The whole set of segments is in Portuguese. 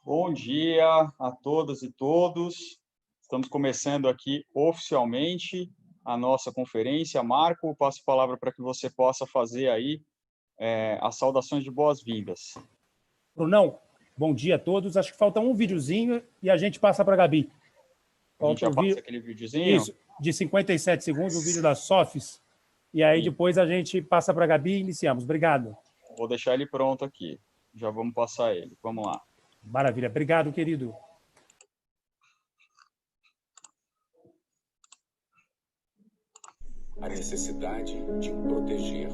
Bom dia a todas e todos. Estamos começando aqui oficialmente a nossa conferência. Marco, passo a palavra para que você possa fazer aí as saudações de boas-vindas. Brunão, bom dia a todos. Acho que falta um videozinho e a gente passa para a Gabi. A gente já passa aquele videozinho? Isso, de 57 segundos, o vídeo da Sofis. E aí depois a gente passa para a Gabi e iniciamos. Obrigado. Vou deixar ele pronto aqui. Já vamos passar ele. Vamos lá. Maravilha. Obrigado, querido. A necessidade de proteger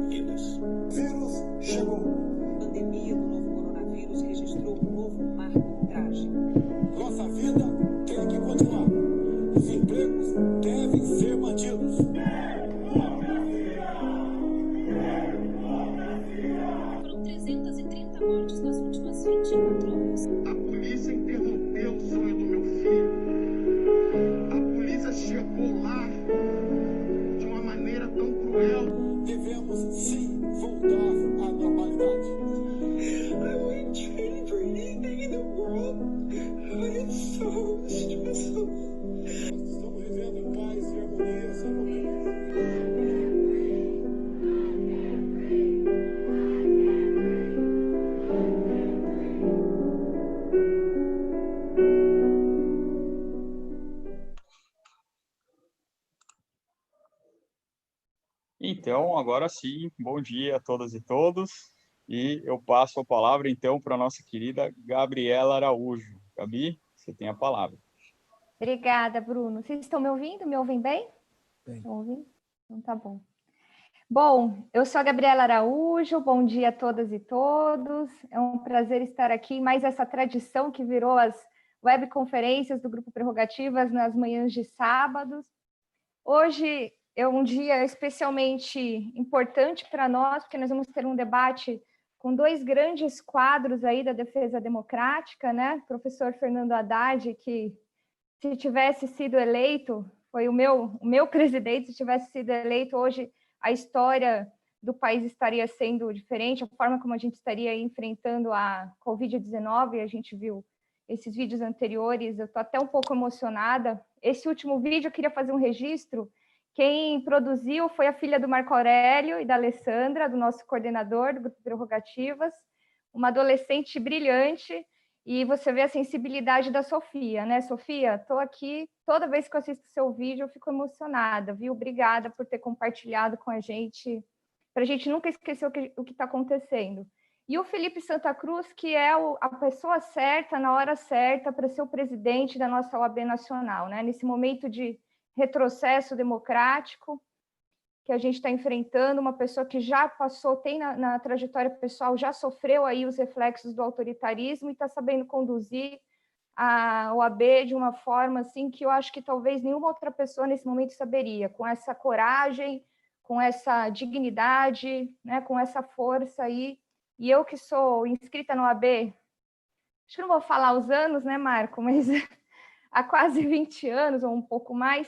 vidas. O vírus chegou. A pandemia do novo coronavírus registrou um novo marco trágico. Nossa vida tem que continuar. Os empregos devem ser mantidos. Foram 330 mortes nas últimas 24 horas. A polícia interrompeu o sonho do meu filho. A polícia chegou lá de uma maneira tão cruel. Devemos sim voltar à normalidade. I wouldn't trade for anything in the world. But it's so stressful. Estamos vivendo em paz e harmonia essa noite. Então, agora sim, bom dia a todas e todos. E eu passo a palavra, então, para a nossa querida Gabriela Araújo. Gabi, você tem a palavra. Obrigada, Bruno. Vocês estão me ouvindo? Me ouvem bem? Bem. Estão ouvindo? Então tá bom. Bom, eu sou a Gabriela Araújo, bom dia a todas e todos. É um prazer estar aqui, mais essa tradição que virou as webconferências do Grupo Prerrogativas nas manhãs de sábados. Hoje é um dia especialmente importante para nós, porque nós vamos ter um debate com dois grandes quadros aí da defesa democrática, né? Professor Fernando Haddad, que se tivesse sido eleito, foi o meu presidente, se tivesse sido eleito hoje, a história do país estaria sendo diferente, a forma como a gente estaria enfrentando a Covid-19, a gente viu esses vídeos anteriores, eu estou até um pouco emocionada. Esse último vídeo eu queria fazer um registro. Quem produziu foi a filha do Marco Aurélio e da Alessandra, do nosso coordenador do Grupo Prerrogativas, uma adolescente brilhante, e você vê a sensibilidade da Sofia, né? Sofia, estou aqui, toda vez que eu assisto seu vídeo, eu fico emocionada, viu? Obrigada por ter compartilhado com a gente, para a gente nunca esquecer o que está acontecendo. E o Felipe Santa Cruz, que é a pessoa certa, na hora certa, para ser o presidente da nossa OAB Nacional, né? Nesse momento de retrocesso democrático que a gente está enfrentando, uma pessoa que já passou, tem na trajetória pessoal, já sofreu aí os reflexos do autoritarismo e está sabendo conduzir a OAB de uma forma assim que eu acho que talvez nenhuma outra pessoa nesse momento saberia, com essa coragem, com essa dignidade, né, com essa força aí. E eu que sou inscrita na OAB, acho que não vou falar os anos, né, Marco, mas há quase 20 anos ou um pouco mais,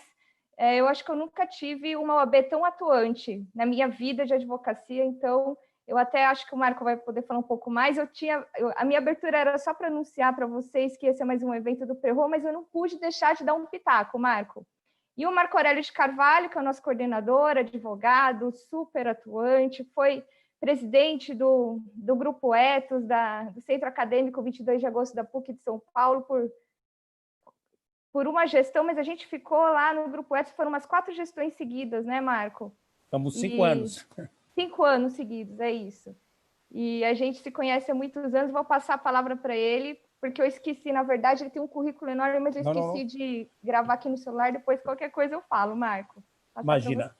eu acho que eu nunca tive uma OAB tão atuante na minha vida de advocacia, então eu até acho que o Marco vai poder falar um pouco mais. A minha abertura era só para anunciar para vocês que esse é mais um evento do Prerro, mas eu não pude deixar de dar um pitaco, Marco. E o Marco Aurélio de Carvalho, que é o nosso coordenador, advogado, super atuante, foi presidente do Grupo Ethos, do Centro Acadêmico 22 de Agosto da PUC de São Paulo, por uma gestão, mas a gente ficou lá no Grupo Ethos, foram umas 4 gestões seguidas, né, Marco? Estamos 5 anos. 5 anos seguidos, é isso. E a gente se conhece há muitos anos, vou passar a palavra para ele, porque eu esqueci, na verdade, ele tem um currículo enorme, mas eu esqueci de gravar aqui no celular, depois qualquer coisa eu falo, Marco. Imagina.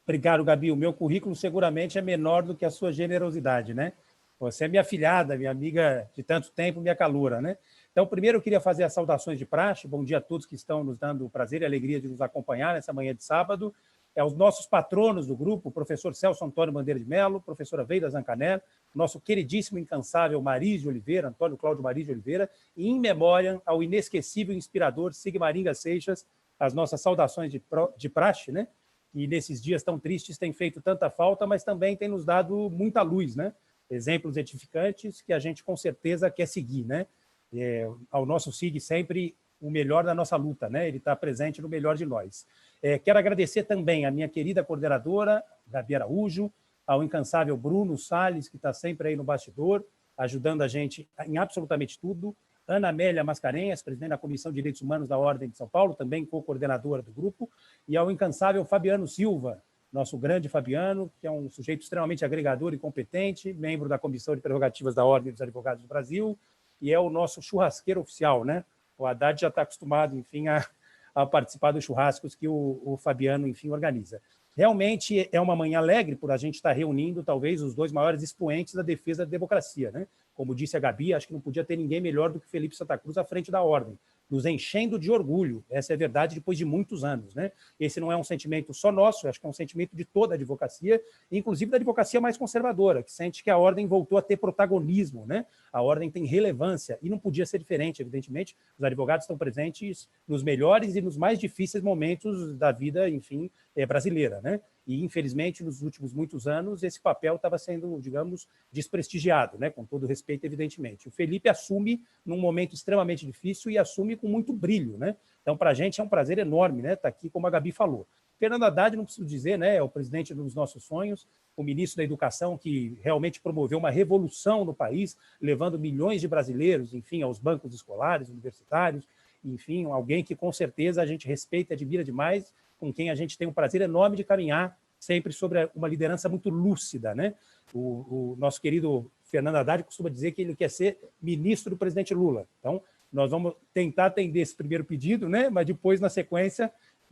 Obrigado, Gabi. O meu currículo seguramente é menor do que a sua generosidade, né? Você é minha afilhada, minha amiga de tanto tempo, minha caloura, né? Então, primeiro eu queria fazer as saudações de praxe. Bom dia a todos que estão nos dando o prazer e a alegria de nos acompanhar nessa manhã de sábado. Os nossos patronos do grupo, o professor Celso Antônio Bandeira de Mello, professora Veida Zancanello, nosso queridíssimo, incansável Marísio Oliveira, Antônio Cláudio Marísio Oliveira, e em memória ao inesquecível e inspirador Sigmaringa Seixas, as nossas saudações de praxe, né? E nesses dias tão tristes tem feito tanta falta, mas também tem nos dado muita luz, né? Exemplos edificantes que a gente com certeza quer seguir, né? ao nosso SIG sempre o melhor da nossa luta, né? Ele está presente no melhor de nós. Quero agradecer também a minha querida coordenadora, Gabi Araújo, ao incansável Bruno Salles, que está sempre aí no bastidor, ajudando a gente em absolutamente tudo, Ana Amélia Mascarenhas, presidente da Comissão de Direitos Humanos da Ordem de São Paulo, também co-coordenadora do grupo, e ao incansável Fabiano Silva, nosso grande Fabiano, que é um sujeito extremamente agregador e competente, membro da Comissão de Prerrogativas da Ordem dos Advogados do Brasil, e é o nosso churrasqueiro oficial, né? O Haddad já está acostumado, enfim, a participar dos churrascos que o Fabiano, enfim, organiza. Realmente é uma manhã alegre por a gente estar reunindo, talvez, os dois maiores expoentes da defesa da democracia, né? Como disse a Gabi, acho que não podia ter ninguém melhor do que Felipe Santa Cruz à frente da ordem, nos enchendo de orgulho. Essa é a verdade depois de muitos anos, né? Esse não é um sentimento só nosso, acho que é um sentimento de toda a advocacia, inclusive da advocacia mais conservadora, que sente que a ordem voltou a ter protagonismo, né? A ordem tem relevância e não podia ser diferente, evidentemente. Os advogados estão presentes nos melhores e nos mais difíceis momentos da vida, enfim, brasileira, né? E, infelizmente, nos últimos muitos anos, esse papel estava sendo, digamos, desprestigiado, né? Com todo respeito, evidentemente. O Felipe assume num momento extremamente difícil e assume com muito brilho, né? Então, para a gente é um prazer enorme, né? Estar aqui, como a Gabi falou. Fernando Haddad, não preciso dizer, né? É o presidente dos nossos sonhos, o ministro da Educação, que realmente promoveu uma revolução no país, levando milhões de brasileiros, enfim, aos bancos escolares, universitários, enfim, alguém que, com certeza, a gente respeita e admira demais, com quem a gente tem um prazer enorme de caminhar, sempre sobre uma liderança muito lúcida, né? O nosso querido Fernando Haddad costuma dizer que ele quer ser ministro do presidente Lula. Então, nós vamos tentar atender esse primeiro pedido, né? Mas depois, na sequência,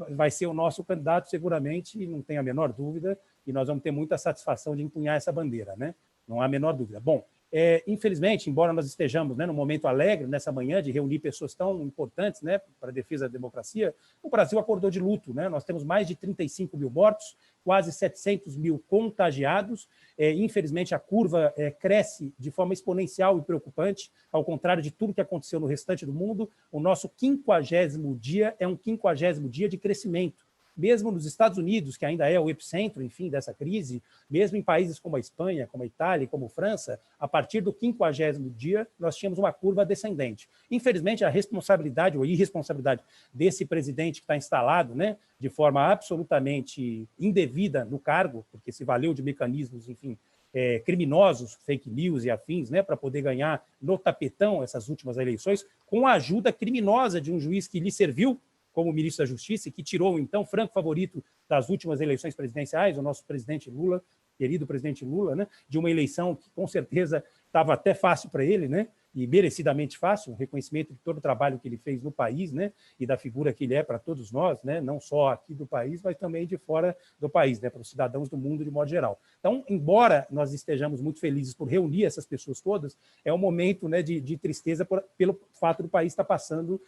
vai ser o nosso candidato, seguramente, e não tem a menor dúvida, e nós vamos ter muita satisfação de empunhar essa bandeira, né? Não há a menor dúvida. Bom, infelizmente, embora nós estejamos, né, num momento alegre, nessa manhã, de reunir pessoas tão importantes, né, para a defesa da democracia, o Brasil acordou de luto, né? Nós temos mais de 35 mil mortos, quase 700 mil contagiados. Infelizmente, a curva cresce de forma exponencial e preocupante, ao contrário de tudo que aconteceu no restante do mundo. O nosso 50º dia é um 50º dia de crescimento. Mesmo nos Estados Unidos, que ainda é o epicentro, enfim, dessa crise, mesmo em países como a Espanha, como a Itália, como a França, a partir do 50º dia, nós tínhamos uma curva descendente. Infelizmente, a responsabilidade ou irresponsabilidade desse presidente que está instalado, né, de forma absolutamente indevida no cargo, porque se valeu de mecanismos, enfim, criminosos, fake news e afins, né, para poder ganhar no tapetão essas últimas eleições, com a ajuda criminosa de um juiz que lhe serviu como ministro da Justiça, e que tirou, então, franco favorito das últimas eleições presidenciais, o nosso presidente Lula, querido presidente Lula, né, de uma eleição que, com certeza, estava até fácil para ele, né, e merecidamente fácil, um reconhecimento de todo o trabalho que ele fez no país, né, e da figura que ele é para todos nós, né, não só aqui do país, mas também de fora do país, né, para os cidadãos do mundo de modo geral. Então, embora nós estejamos muito felizes por reunir essas pessoas todas, é um momento, né, de tristeza pelo fato do país estar passando,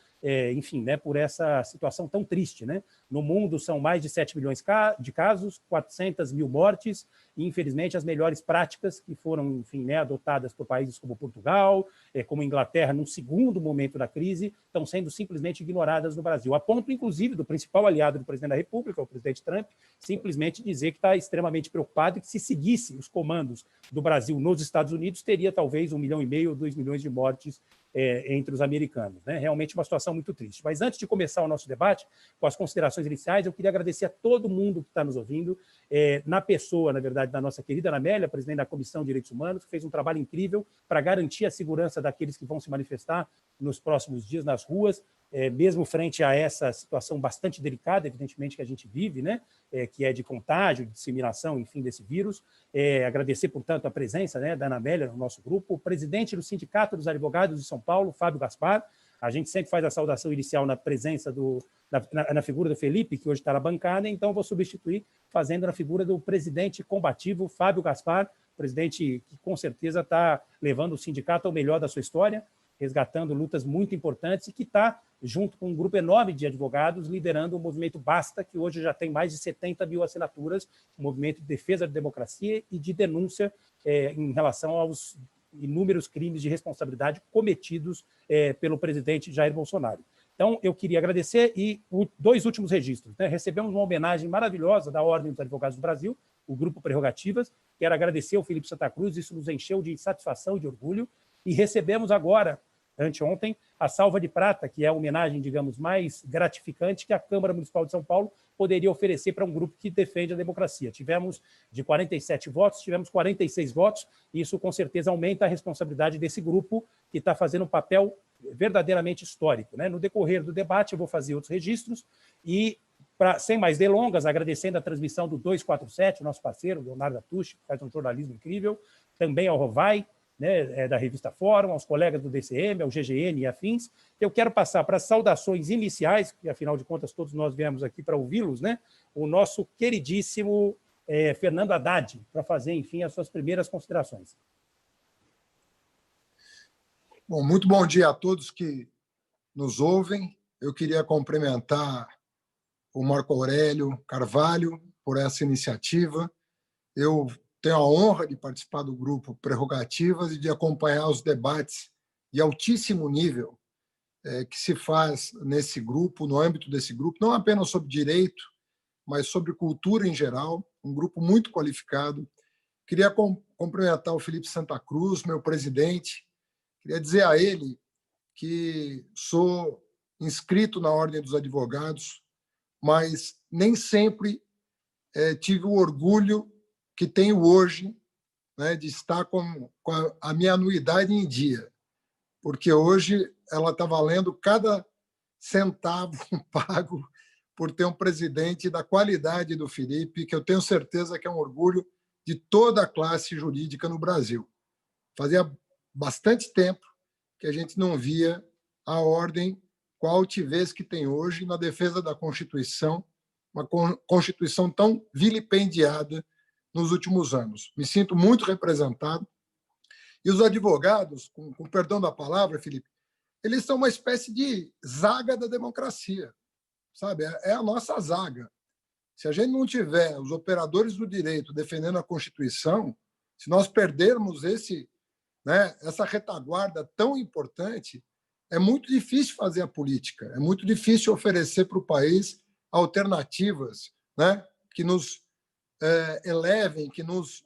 enfim, né, por essa situação tão triste, né? No mundo são mais de 7 milhões de casos, 400 mil mortes, e, infelizmente, as melhores práticas que foram, enfim, né, adotadas por países como Portugal, como Inglaterra, num segundo momento da crise, estão sendo simplesmente ignoradas no Brasil, a ponto, inclusive, do principal aliado do presidente da República, o presidente Trump, simplesmente dizer que está extremamente preocupado e que, se seguisse os comandos do Brasil nos Estados Unidos, teria talvez 1,5 milhão ou 2 milhões de mortes entre os americanos, né? Realmente uma situação muito triste. Mas antes de começar o nosso debate, com as considerações iniciais, eu queria agradecer a todo mundo que está nos ouvindo, na pessoa, na verdade, da nossa querida Ana Amélia, presidente da Comissão de Direitos Humanos, que fez um trabalho incrível para garantir a segurança daqueles que vão se manifestar nos próximos dias nas ruas, mesmo frente a essa situação bastante delicada, evidentemente, que a gente vive, né? Que é de contágio, de disseminação, enfim, desse vírus. Agradecer, portanto, a presença, né, da Ana Amélia no nosso grupo, o presidente do Sindicato dos Advogados de São Paulo, Fábio Gaspar. A gente sempre faz a saudação inicial na presença na figura do Felipe, que hoje está na bancada, então eu vou substituir fazendo na figura do presidente combativo, Fábio Gaspar, presidente que com certeza está levando o sindicato ao melhor da sua história, resgatando lutas muito importantes e que está, junto com um grupo enorme de advogados, liderando o movimento Basta, que hoje já tem mais de 70 mil assinaturas, um movimento de defesa da democracia e de denúncia em relação aos inúmeros crimes de responsabilidade cometidos pelo presidente Jair Bolsonaro. Então, eu queria agradecer e dois últimos registros, né? Recebemos uma homenagem maravilhosa da Ordem dos Advogados do Brasil, o Grupo Prerrogativas. Quero agradecer ao Felipe Santa Cruz, isso nos encheu de satisfação e de orgulho. E recebemos agora anteontem, a salva de prata, que é a homenagem, digamos, mais gratificante que a Câmara Municipal de São Paulo poderia oferecer para um grupo que defende a democracia. Tivemos de 47 votos, tivemos 46 votos, e isso com certeza aumenta a responsabilidade desse grupo que está fazendo um papel verdadeiramente histórico, né? No decorrer do debate eu vou fazer outros registros e, sem mais delongas, agradecendo a transmissão do 247, o nosso parceiro, Leonardo Atushi, que faz um jornalismo incrível, também ao Rovai, né, da revista Fórum, aos colegas do DCM, ao GGN e afins. Eu quero passar para as saudações iniciais, que afinal de contas todos nós viemos aqui para ouvi-los, né? O nosso queridíssimo Fernando Haddad, para fazer, enfim, as suas primeiras considerações. Bom, muito bom dia a todos que nos ouvem. Eu queria cumprimentar o Marco Aurélio Carvalho por essa iniciativa. Eu tenho a honra de participar do grupo Prerrogativas e de acompanhar os debates de altíssimo nível que se faz nesse grupo, no âmbito desse grupo, não apenas sobre direito, mas sobre cultura em geral, um grupo muito qualificado. Queria cumprimentar o Felipe Santa Cruz, meu presidente. Queria dizer a ele que sou inscrito na Ordem dos Advogados, mas nem sempre tive o orgulho que tenho hoje, né, de estar com a minha anuidade em dia, porque hoje ela está valendo cada centavo pago por ter um presidente da qualidade do Felipe, que eu tenho certeza que é um orgulho de toda a classe jurídica no Brasil. Fazia bastante tempo que a gente não via a ordem com a altivez que tem hoje na defesa da Constituição, uma Constituição tão vilipendiada nos últimos anos. Me sinto muito representado. E os advogados, com perdão da palavra, Felipe, eles são uma espécie de zaga da democracia, sabe? É a nossa zaga. Se a gente não tiver os operadores do direito defendendo a Constituição, se nós perdermos essa retaguarda tão importante, é muito difícil fazer a política, é muito difícil oferecer para o país alternativas, né, que nos elevem, que nos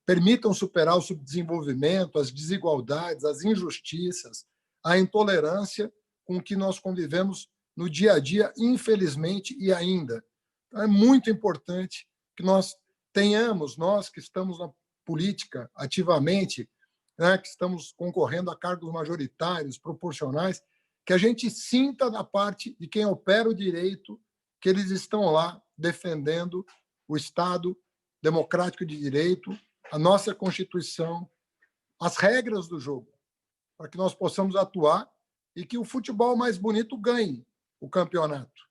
permitam superar o subdesenvolvimento, as desigualdades, as injustiças, a intolerância com que nós convivemos no dia a dia, infelizmente, e ainda. Então, é muito importante que nós tenhamos, nós que estamos na política ativamente, né, que estamos concorrendo a cargos majoritários, proporcionais, que a gente sinta da parte de quem opera o direito que eles estão lá defendendo o Estado democrático de direito, a nossa Constituição, as regras do jogo, para que nós possamos atuar e que o futebol mais bonito ganhe o campeonato,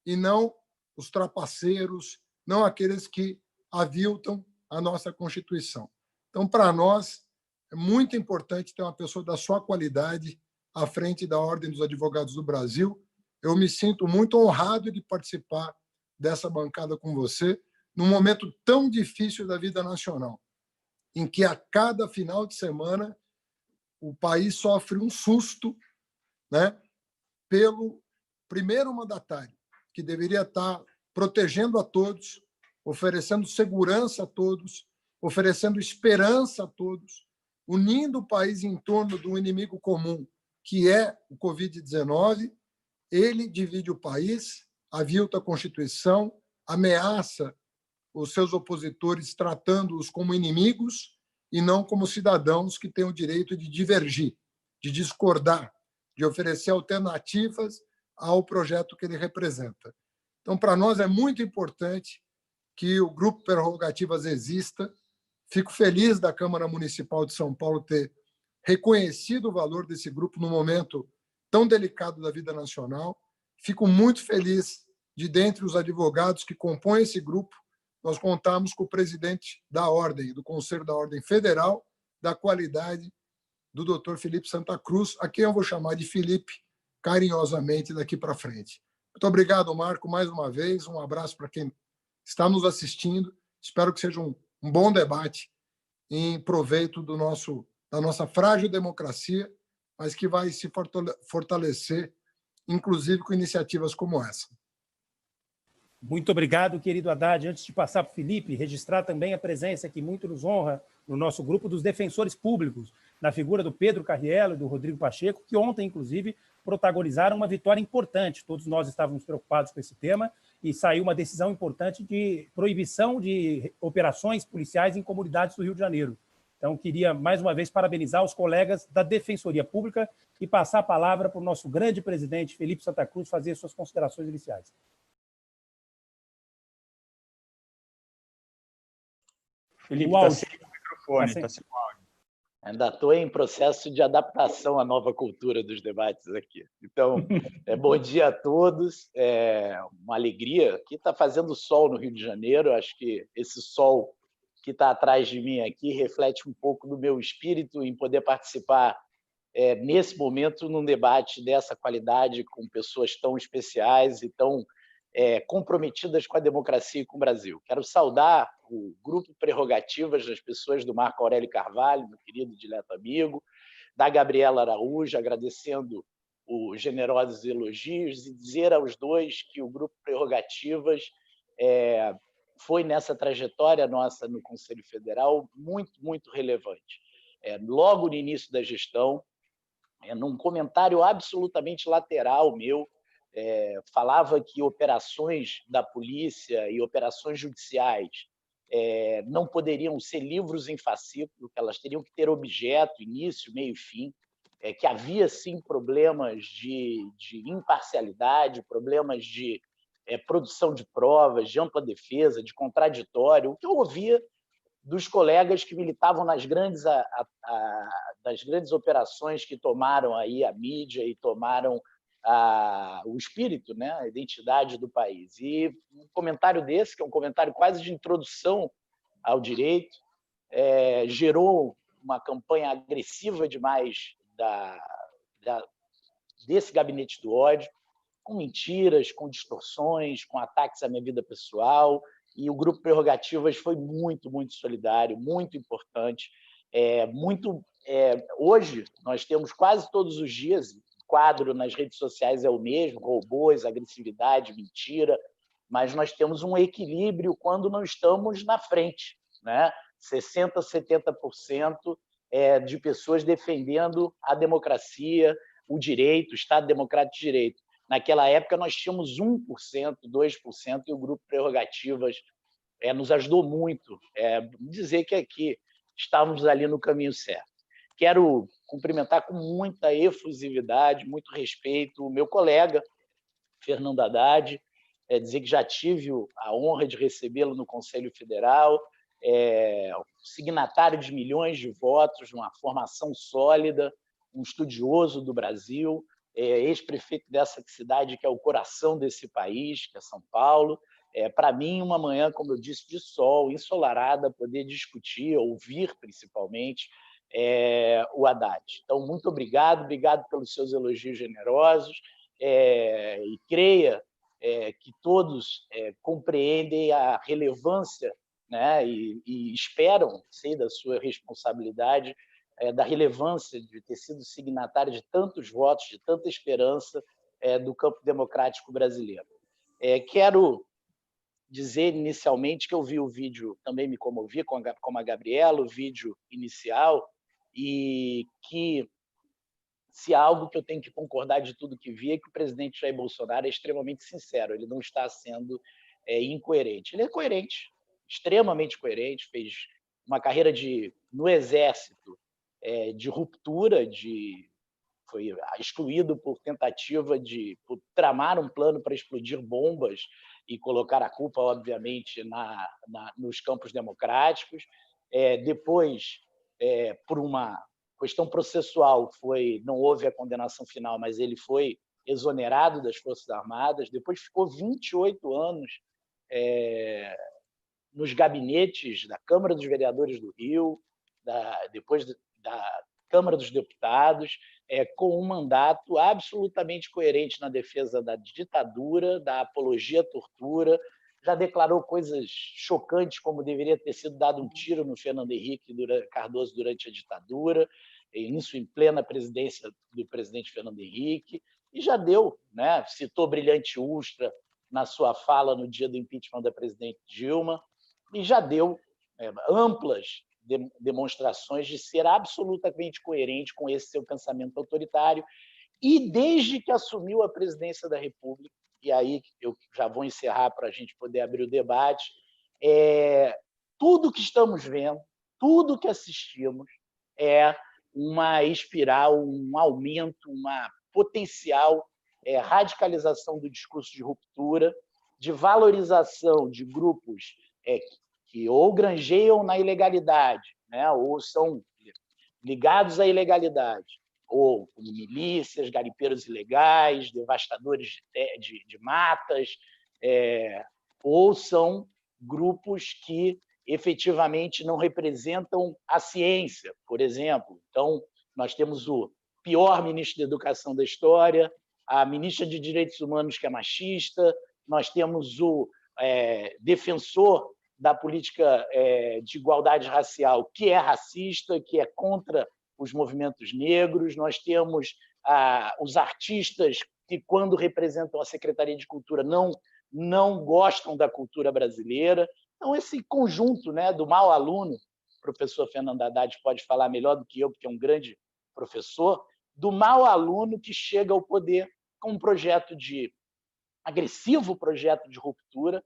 e não os trapaceiros, não aqueles que aviltam a nossa Constituição. Então, para nós, é muito importante ter uma pessoa da sua qualidade à frente da Ordem dos Advogados do Brasil. Eu me sinto muito honrado de participar dessa bancada com você, num momento tão difícil da vida nacional, em que a cada final de semana o país sofre um susto, né, pelo primeiro mandatário, que deveria estar protegendo a todos, oferecendo segurança a todos, oferecendo esperança a todos, unindo o país em torno de um inimigo comum, que é o Covid-19. Ele divide o país, avilta a Constituição, ameaça os seus opositores, tratando-os como inimigos e não como cidadãos que têm o direito de divergir, de discordar, de oferecer alternativas ao projeto que ele representa. Então, para nós é muito importante que o Grupo Prerrogativas exista. Fico feliz da Câmara Municipal de São Paulo ter reconhecido o valor desse grupo num momento tão delicado da vida nacional. Fico muito feliz de, dentre os advogados que compõem esse grupo, nós contamos com o presidente da Ordem, do Conselho da Ordem Federal, da qualidade do Dr. Felipe Santa Cruz, a quem eu vou chamar de Felipe carinhosamente daqui para frente. Muito obrigado, Marco, mais uma vez. Um abraço para quem está nos assistindo. Espero que seja um bom debate em proveito da nossa frágil democracia, mas que vai se fortalecer, inclusive com iniciativas como essa. Muito obrigado, querido Haddad. Antes de passar para o Felipe, registrar também a presença que muito nos honra no nosso grupo dos defensores públicos. na figura do Pedro Carriello e do Rodrigo Pacheco, que ontem, inclusive, protagonizaram uma vitória importante. Todos nós estávamos preocupados com esse tema e saiu uma decisão importante de proibição de operações policiais em comunidades do Rio de Janeiro. Então, queria, mais uma vez, parabenizar os colegas da Defensoria Pública e passar a palavra para o nosso grande presidente, Felipe Santa Cruz, fazer suas considerações iniciais. Felipe, está sem o microfone, está sem o áudio. Ainda estou em processo de adaptação à nova cultura dos debates aqui. Então, bom dia a todos. É uma alegria. Aqui está fazendo sol no Rio de Janeiro. Acho que esse sol que está atrás de mim aqui reflete um pouco do meu espírito em poder participar nesse momento num debate dessa qualidade com pessoas tão especiais e tão comprometidas com a democracia e com o Brasil. Quero saudar o grupo Prerrogativas das pessoas do Marco Aurélio Carvalho, meu querido e dileto amigo, da Gabriela Araújo, agradecendo os generosos elogios e dizer aos dois que o grupo Prerrogativas foi nessa trajetória nossa no Conselho Federal muito, muito relevante. Logo no início da gestão, num comentário absolutamente lateral meu, falava que operações da polícia e operações judiciais não poderiam ser livros em fascículo, que elas teriam que ter objeto, início, meio e fim, que havia, sim, problemas de imparcialidade, problemas de produção de provas, de ampla defesa, de contraditório, o que eu ouvia dos colegas que militavam nas grandes operações que tomaram aí a mídia e tomaram o espírito, né, a identidade do país. E um comentário desse, que é um comentário quase de introdução ao direito, gerou uma campanha agressiva demais desse gabinete do ódio, com mentiras, com distorções, com ataques à minha vida pessoal, e o Grupo Prerrogativas foi muito, muito solidário, muito importante. Hoje, nós temos quase todos os dias, o quadro nas redes sociais é o mesmo, robôs, agressividade, mentira, mas nós temos um equilíbrio quando não estamos na frente, né? 60%, 70% de pessoas defendendo a democracia, o direito, o Estado Democrático de Direito. Naquela época, nós tínhamos 1%, 2%, e o Grupo Prerrogativas nos ajudou muito. Dizer que aqui estávamos ali no caminho certo. Quero cumprimentar com muita efusividade, muito respeito o meu colega, Fernando Haddad, dizer que já tive a honra de recebê-lo no Conselho Federal, signatário de milhões de votos, uma formação sólida, um estudioso do Brasil, ex-prefeito dessa cidade que é o coração desse país, que é São Paulo. Para mim, uma manhã, como eu disse, de sol, ensolarada, poder discutir, ouvir principalmente o Haddad. Então, muito obrigado pelos seus elogios generosos, e creia que todos compreendem a relevância, né, e esperam, sei da sua responsabilidade, da relevância de ter sido signatário de tantos votos, de tanta esperança do campo democrático brasileiro. Quero dizer inicialmente que eu vi o vídeo, também me comovi, como a Gabriela, o vídeo inicial, e que se há algo que eu tenho que concordar de tudo que vi é que o presidente Jair Bolsonaro é extremamente sincero, ele não está sendo incoerente. Ele é coerente, extremamente coerente, fez uma carreira no Exército, de ruptura, foi excluído por tentativa por tramar um plano para explodir bombas e colocar a culpa, obviamente, nos campos democráticos. Depois, por uma questão processual, não houve a condenação final, mas ele foi exonerado das Forças Armadas. Depois ficou 28 anos nos gabinetes da Câmara dos Vereadores do Rio, depois da Câmara dos Deputados, com um mandato absolutamente coerente na defesa da ditadura, da apologia à tortura, já declarou coisas chocantes, como deveria ter sido dado um tiro no Fernando Henrique Cardoso durante a ditadura, isso em plena presidência do presidente Fernando Henrique, e já deu, né? Citou Brilhante Ustra na sua fala no dia do impeachment da presidente Dilma, e já deu amplas demonstrações de ser absolutamente coerente com esse seu pensamento autoritário. E desde que assumiu a presidência da República, e aí eu já vou encerrar para a gente poder abrir o debate, tudo que estamos vendo, tudo que assistimos é uma espiral, um aumento, uma potencial radicalização do discurso de ruptura, de valorização de grupos que ou granjeiam na ilegalidade, né, ou são ligados à ilegalidade, ou como milícias, garimpeiros ilegais, devastadores de matas, ou são grupos que efetivamente não representam a ciência, por exemplo. Então, nós temos o pior ministro da Educação da história, a ministra de Direitos Humanos, que é machista, nós temos o defensor da política de igualdade racial, que é racista, que é contra os movimentos negros, nós temos os artistas que, quando representam a Secretaria de Cultura, não gostam da cultura brasileira. Então, esse conjunto, né, do mau aluno, o professor Fernando Haddad pode falar melhor do que eu, porque é um grande professor, do mau aluno que chega ao poder com um agressivo projeto de ruptura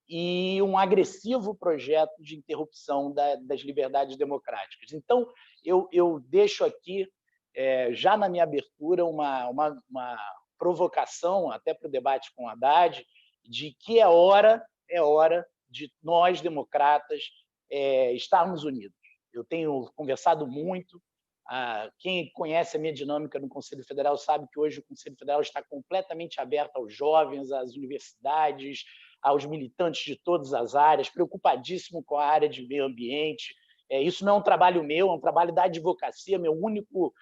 e um agressivo projeto de interrupção das liberdades democráticas. Então, eu deixo aqui, já na minha abertura, uma provocação, até para o debate com o Haddad, de que é hora de nós, democratas, estarmos unidos. Eu tenho conversado muito. Quem conhece a minha dinâmica no Conselho Federal sabe que hoje o Conselho Federal está completamente aberto aos jovens, às universidades, aos militantes de todas as áreas, preocupadíssimo com a área de meio ambiente. Isso não é um trabalho meu, é um trabalho da advocacia. Meu único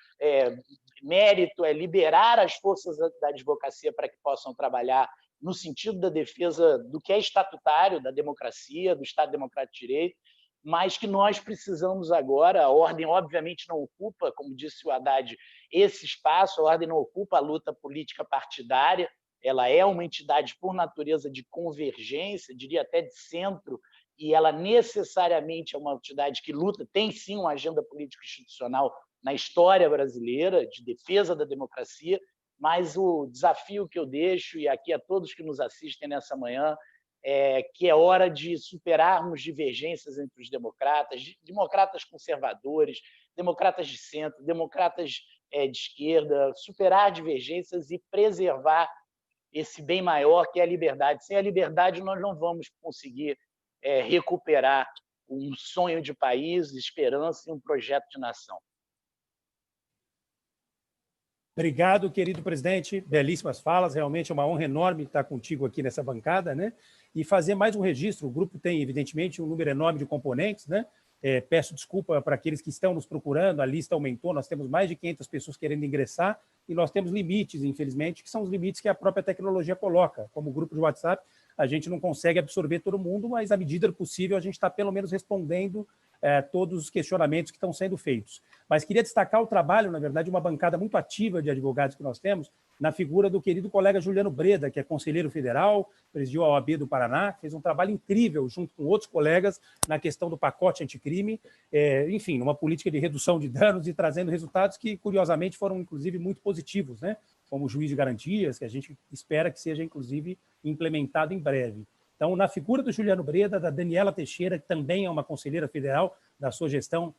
mérito é liberar as forças da advocacia para que possam trabalhar no sentido da defesa do que é estatutário, da democracia, do Estado Democrático de Direito, mas que nós precisamos agora. A ordem, obviamente, não ocupa, como disse o Haddad, esse espaço, a ordem não ocupa a luta política partidária, ela é uma entidade, por natureza, de convergência, diria até de centro, e ela necessariamente é uma entidade que luta, tem sim uma agenda político-institucional na história brasileira, de defesa da democracia, mas o desafio que eu deixo, e aqui a todos que nos assistem nessa manhã, que é hora de superarmos divergências entre os democratas conservadores, democratas de centro, democratas de esquerda, superar divergências e preservar esse bem maior que é a liberdade. Sem a liberdade, nós não vamos conseguir recuperar um sonho de país, esperança e um projeto de nação. Obrigado, querido presidente. Belíssimas falas. Realmente é uma honra enorme estar contigo aqui nessa bancada, né? E fazer mais um registro. O grupo tem, evidentemente, um número enorme de componentes, né? Peço desculpa para aqueles que estão nos procurando, a lista aumentou, nós temos mais de 500 pessoas querendo ingressar e nós temos limites, infelizmente, que são os limites que a própria tecnologia coloca. Como grupo de WhatsApp, a gente não consegue absorver todo mundo, mas, à medida do possível, a gente está, pelo menos, respondendo todos os questionamentos que estão sendo feitos. Mas queria destacar o trabalho, na verdade, de uma bancada muito ativa de advogados que nós temos, na figura do querido colega Juliano Breda, que é conselheiro federal, presidiu a OAB do Paraná, fez um trabalho incrível junto com outros colegas na questão do pacote anticrime, enfim, numa política de redução de danos e trazendo resultados que, curiosamente, foram, inclusive, muito positivos, né? Como o juiz de garantias, que a gente espera que seja, inclusive, implementado em breve. Então, na figura do Juliano Breda, da Daniela Teixeira, que também é uma conselheira federal da sua gestão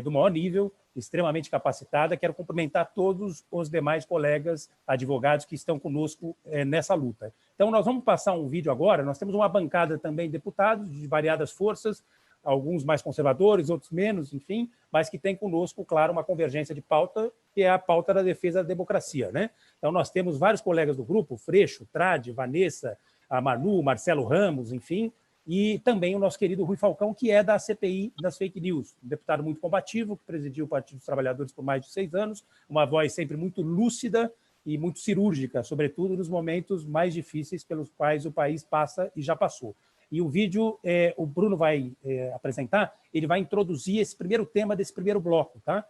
do maior nível, extremamente capacitada, quero cumprimentar todos os demais colegas advogados que estão conosco nessa luta. Então, nós vamos passar um vídeo agora. Nós temos uma bancada também de deputados de variadas forças, alguns mais conservadores, outros menos, enfim, mas que tem conosco, claro, uma convergência de pauta, que é a pauta da defesa da democracia, né? Então, nós temos vários colegas do grupo, Freixo, Trade, Vanessa, a Manu, Marcelo Ramos, enfim, e também o nosso querido Rui Falcão, que é da CPI das fake news, um deputado muito combativo, que presidiu o Partido dos Trabalhadores por mais de 6 anos, uma voz sempre muito lúcida e muito cirúrgica, sobretudo nos momentos mais difíceis pelos quais o país passa e já passou. E o vídeo, o Bruno vai apresentar, ele vai introduzir esse primeiro tema desse primeiro bloco, tá?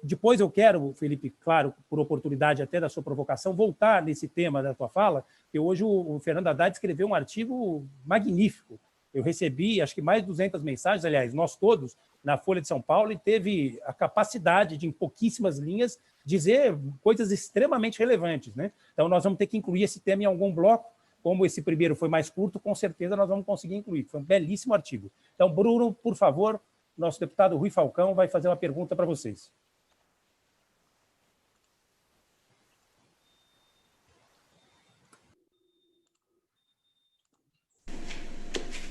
Depois eu quero, Felipe, claro, por oportunidade até da sua provocação, voltar nesse tema da tua fala, que hoje o Fernando Haddad escreveu um artigo magnífico Eu recebi, acho que mais de 200 mensagens, aliás, nós todos, na Folha de São Paulo, e teve a capacidade de, em pouquíssimas linhas, dizer coisas extremamente relevantes, né? Então, nós vamos ter que incluir esse tema em algum bloco. Como esse primeiro foi mais curto, com certeza nós vamos conseguir incluir. Foi um belíssimo artigo. Então, Bruno, por favor, nosso deputado Rui Falcão vai fazer uma pergunta para vocês.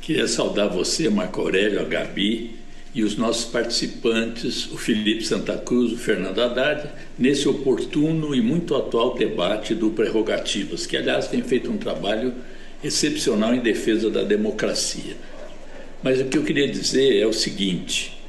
Queria saudar você, Marco Aurélio, a Gabi e os nossos participantes, o Felipe Santa Cruz, o Fernando Haddad, nesse oportuno e muito atual debate do Prerrogativas, que, aliás, tem feito um trabalho excepcional em defesa da democracia. Mas o que eu queria dizer é o seguinte: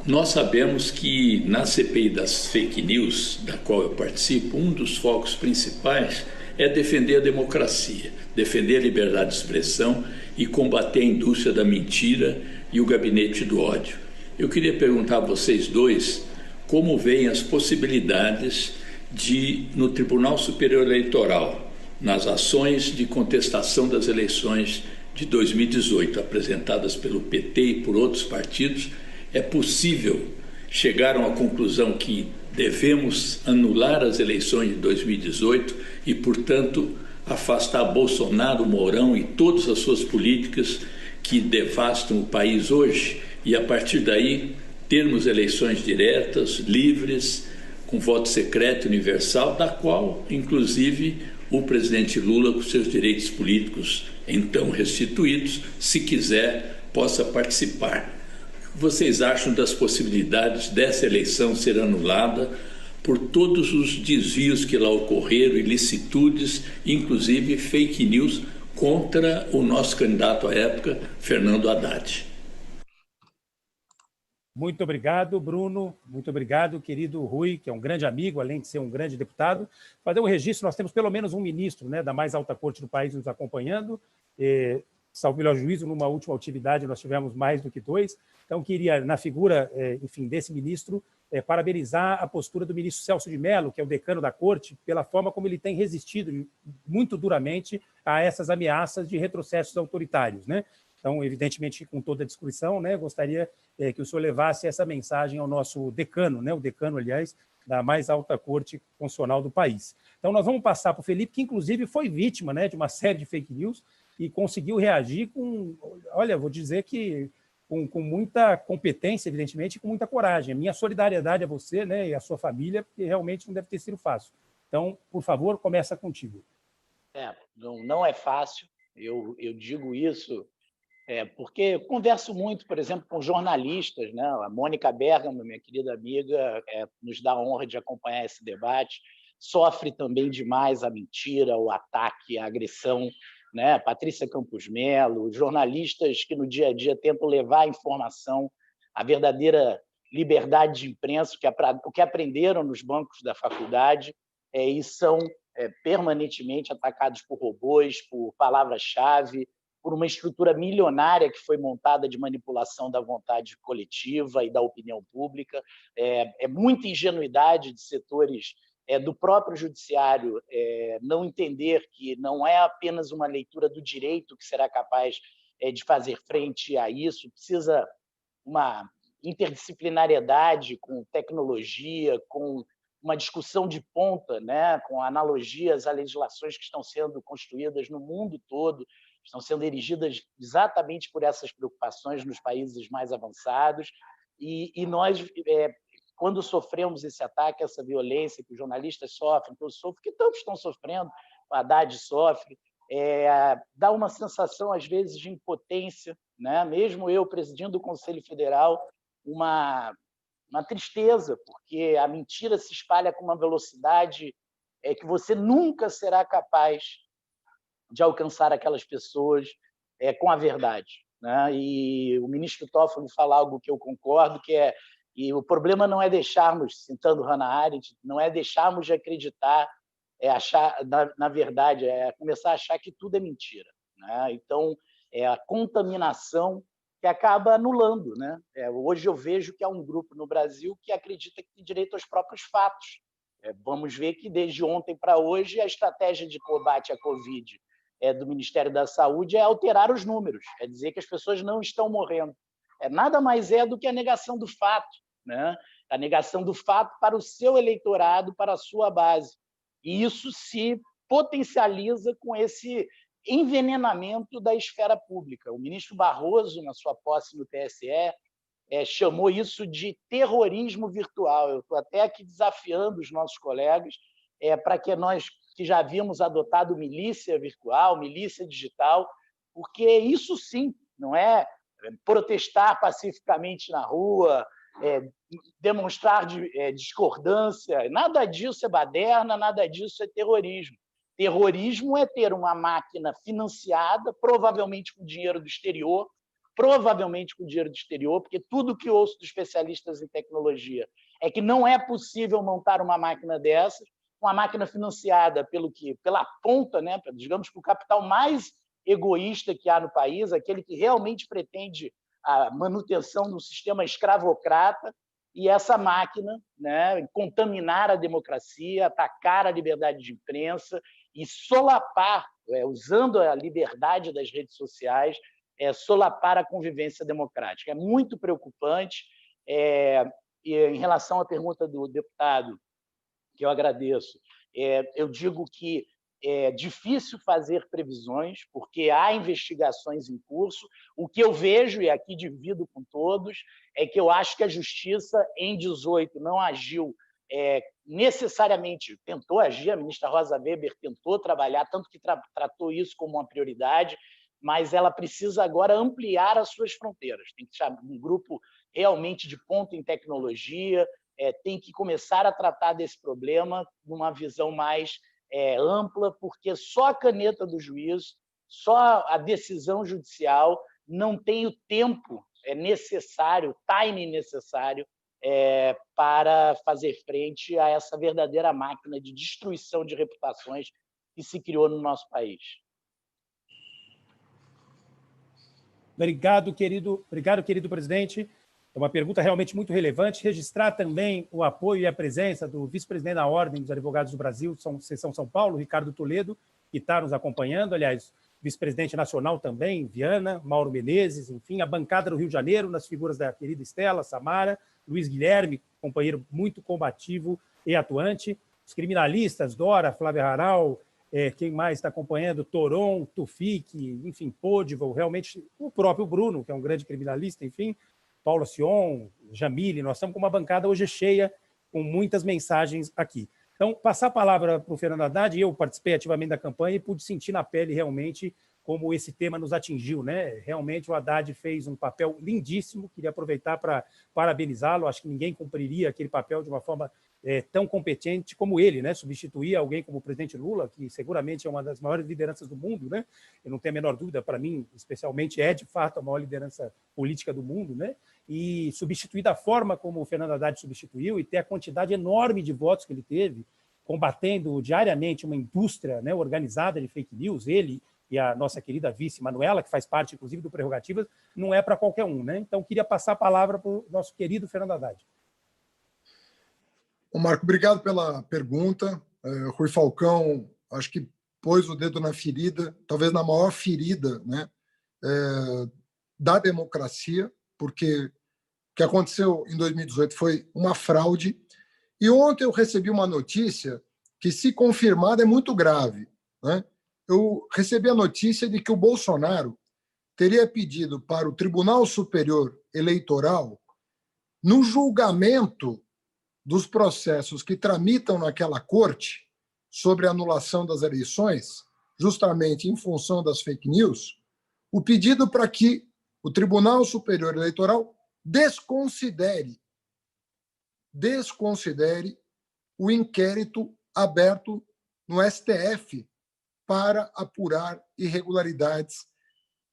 nós sabemos que na CPI das fake news, da qual eu participo, um dos focos principais é defender a democracia, defender a liberdade de expressão e combater a indústria da mentira e o gabinete do ódio. Eu queria perguntar a vocês dois como veem as possibilidades de, no Tribunal Superior Eleitoral, nas ações de contestação das eleições de 2018, apresentadas pelo PT e por outros partidos, é possível chegar a uma conclusão que devemos anular as eleições de 2018 e, portanto, afastar Bolsonaro, Mourão e todas as suas políticas que devastam o país hoje e, a partir daí, termos eleições diretas, livres, com voto secreto universal, da qual, inclusive, o presidente Lula, com seus direitos políticos então restituídos, se quiser, possa participar. O que vocês acham das possibilidades dessa eleição ser anulada por todos os desvios que lá ocorreram, ilicitudes, inclusive fake news contra o nosso candidato à época, Fernando Haddad? Muito obrigado, Bruno. Muito obrigado, querido Rui, que é um grande amigo, além de ser um grande deputado. Fazer um registro, nós temos pelo menos um ministro, né, da mais alta corte do país nos acompanhando. Salvo melhor juízo, numa última atividade nós tivemos mais do que 2. Então, queria, na figura, enfim, desse ministro, parabenizar a postura do ministro Celso de Mello, que é o decano da corte, pela forma como ele tem resistido muito duramente a essas ameaças de retrocessos autoritários, né? Então, evidentemente, com toda a discussão, né, gostaria que o senhor levasse essa mensagem ao nosso decano, né, o decano, aliás, da mais alta corte constitucional do país. Então, nós vamos passar para o Felipe, que, inclusive, foi vítima, né, de uma série de fake news e conseguiu reagir com, olha, vou dizer que com muita competência, evidentemente, e com muita coragem. A minha solidariedade a você, né, e a sua família, porque realmente não deve ter sido fácil. Então, por favor, começa contigo. Não é fácil, eu digo isso porque eu converso muito, por exemplo, com jornalistas, né? A Mônica Bergamo, minha querida amiga, nos dá a honra de acompanhar esse debate, sofre também demais a mentira, o ataque, a agressão, né? Patrícia Campos Mello, jornalistas que no dia a dia tentam levar a informação, a verdadeira liberdade de imprensa, o que aprenderam nos bancos da faculdade, e são permanentemente atacados por robôs, por palavras-chave, por uma estrutura milionária que foi montada de manipulação da vontade coletiva e da opinião pública. É muita ingenuidade de setores do próprio judiciário não entender que não é apenas uma leitura do direito que será capaz de fazer frente a isso, precisa uma interdisciplinariedade com tecnologia, com uma discussão de ponta, né, com analogias a legislações que estão sendo construídas no mundo todo, estão sendo erigidas exatamente por essas preocupações nos países mais avançados, e nós, quando sofremos esse ataque, essa violência que os jornalistas sofrem, que eu sofro, que tantos estão sofrendo, o Haddad sofre, dá uma sensação, às vezes, de impotência, né? Mesmo eu, presidindo o Conselho Federal, uma tristeza, porque a mentira se espalha com uma velocidade que você nunca será capaz de alcançar aquelas pessoas com a verdade, né? E o ministro Toffoli fala algo que eu concordo, e o problema não é deixarmos, citando Hannah Arendt, não é deixarmos de acreditar, achar na verdade, começar a achar que tudo é mentira, né? Então, a contaminação que acaba anulando, né? Hoje eu vejo que há um grupo no Brasil que acredita que tem direito aos próprios fatos. Vamos ver que, desde ontem para hoje, a estratégia de combate à Covid do Ministério da Saúde é alterar os números, é dizer que as pessoas não estão morrendo. Nada mais é do que a negação do fato, né? A negação do fato para o seu eleitorado, para a sua base. E isso se potencializa com esse envenenamento da esfera pública. O ministro Barroso, na sua posse no TSE, chamou isso de terrorismo virtual. Eu estou até aqui desafiando os nossos colegas para que nós, que já havíamos adotado milícia virtual, milícia digital, porque isso sim não é protestar pacificamente na rua, demonstrar discordância, nada disso é baderna, nada disso é terrorismo. Terrorismo é ter uma máquina financiada, provavelmente com dinheiro do exterior, porque tudo que ouço dos especialistas em tecnologia é que não é possível montar uma máquina dessas, uma máquina financiada pela ponta, né, digamos, para o capital mais egoísta que há no país, aquele que realmente pretende a manutenção do sistema escravocrata, e essa máquina, né, contaminar a democracia, atacar a liberdade de imprensa e solapar, usando a liberdade das redes sociais, solapar a convivência democrática. É muito preocupante. E em relação à pergunta do deputado, que eu agradeço, eu digo que é difícil fazer previsões, porque há investigações em curso. O que eu vejo, e aqui divido com todos, é que eu acho que a Justiça, em 2018, não agiu necessariamente, tentou agir, a ministra Rosa Weber tentou trabalhar, tanto que tratou isso como uma prioridade, mas ela precisa agora ampliar as suas fronteiras. Tem que chamar um grupo realmente de ponta em tecnologia, tem que começar a tratar desse problema numa visão mais ampla, porque só a caneta do juiz, só a decisão judicial não tem o tempo necessário, o timing necessário para fazer frente a essa verdadeira máquina de destruição de reputações que se criou no nosso país. Obrigado, querido presidente. É uma pergunta realmente muito relevante. Registrar também o apoio e a presença do vice-presidente da Ordem dos Advogados do Brasil, Seção São Paulo, Ricardo Toledo, que está nos acompanhando. Aliás, vice-presidente nacional também, Viana, Mauro Menezes, enfim, a bancada do Rio de Janeiro, nas figuras da querida Estela, Samara, Luiz Guilherme, companheiro muito combativo e atuante, os criminalistas, Dora, Flávia Haral, quem mais está acompanhando? Toron, Tufik, enfim, Podival, realmente o próprio Bruno, que é um grande criminalista, enfim, Paula Sion, Jamile, nós estamos com uma bancada hoje cheia, com muitas mensagens aqui. Então, passar a palavra para o Fernando Haddad, eu participei ativamente da campanha e pude sentir na pele realmente como esse tema nos atingiu, né? Realmente o Haddad fez um papel lindíssimo, queria aproveitar para parabenizá-lo, acho que ninguém cumpriria aquele papel de uma forma tão competente como ele, né? Substituir alguém como o presidente Lula, que seguramente é uma das maiores lideranças do mundo, né? Eu não tenho a menor dúvida, para mim, especialmente, de fato a maior liderança política do mundo, né? E substituir da forma como o Fernando Haddad substituiu e ter a quantidade enorme de votos que ele teve, combatendo diariamente uma indústria, né, organizada de fake news, ele e a nossa querida vice Manuela, que faz parte, inclusive, do Prerrogativas, não é para qualquer um, né? Então, queria passar a palavra para o nosso querido Fernando Haddad. Bom, Marco, obrigado pela pergunta. Rui Falcão, acho que pôs o dedo na ferida, talvez na maior ferida, né, da democracia, porque o que aconteceu em 2018 foi uma fraude. E ontem eu recebi uma notícia que, se confirmada, é muito grave, né? Eu recebi a notícia de que o Bolsonaro teria pedido para o Tribunal Superior Eleitoral, no julgamento dos processos que tramitam naquela corte sobre a anulação das eleições, justamente em função das fake news, o pedido para que o Tribunal Superior Eleitoral desconsidere o inquérito aberto no STF para apurar irregularidades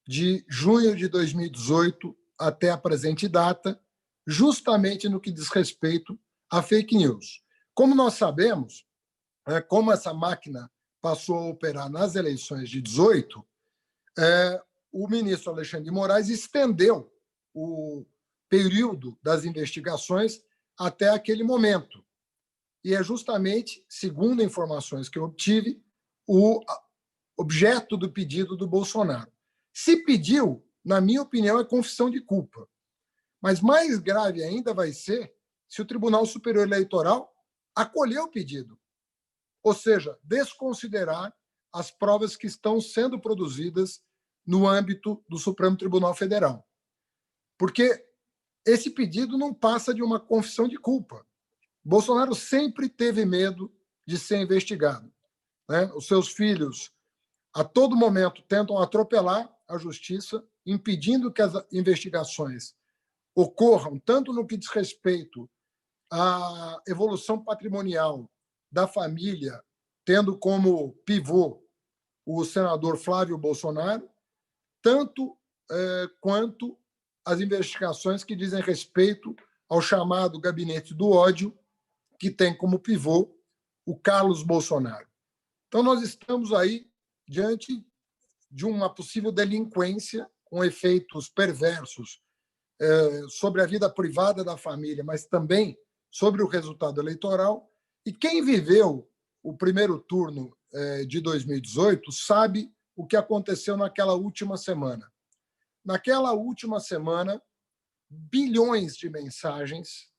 de junho de 2018 até a presente data, justamente no que diz respeito a fake news. Como nós sabemos, como essa máquina passou a operar nas eleições de 2018, o ministro Alexandre de Moraes estendeu o período das investigações até aquele momento. E é justamente, segundo informações que eu obtive, objeto do pedido do Bolsonaro. Se pediu, na minha opinião, é confissão de culpa. Mas mais grave ainda vai ser se o Tribunal Superior Eleitoral acolher o pedido, ou seja, desconsiderar as provas que estão sendo produzidas no âmbito do Supremo Tribunal Federal. Porque esse pedido não passa de uma confissão de culpa. Bolsonaro sempre teve medo de ser investigado, né? Os seus filhos, a todo momento, tentam atropelar a justiça, impedindo que as investigações ocorram, tanto no que diz respeito à evolução patrimonial da família, tendo como pivô o senador Flávio Bolsonaro, tanto quanto as investigações que dizem respeito ao chamado Gabinete do Ódio, que tem como pivô o Carlos Bolsonaro. Então, nós estamos aí diante de uma possível delinquência com efeitos perversos sobre a vida privada da família, mas também sobre o resultado eleitoral. E quem viveu o primeiro turno de 2018 sabe o que aconteceu naquela última semana. Naquela última semana, bilhões de mensagens.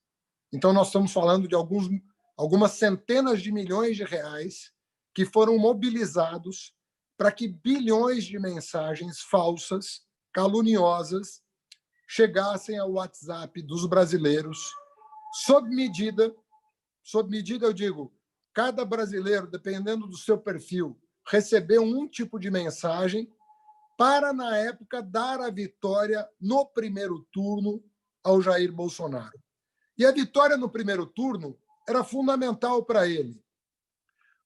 Então, nós estamos falando de algumas centenas de milhões de reais que foram mobilizados para que bilhões de mensagens falsas, caluniosas, chegassem ao WhatsApp dos brasileiros, sob medida, eu digo, cada brasileiro, dependendo do seu perfil, recebeu um tipo de mensagem para, na época, dar a vitória no primeiro turno ao Jair Bolsonaro. E a vitória no primeiro turno era fundamental para ele,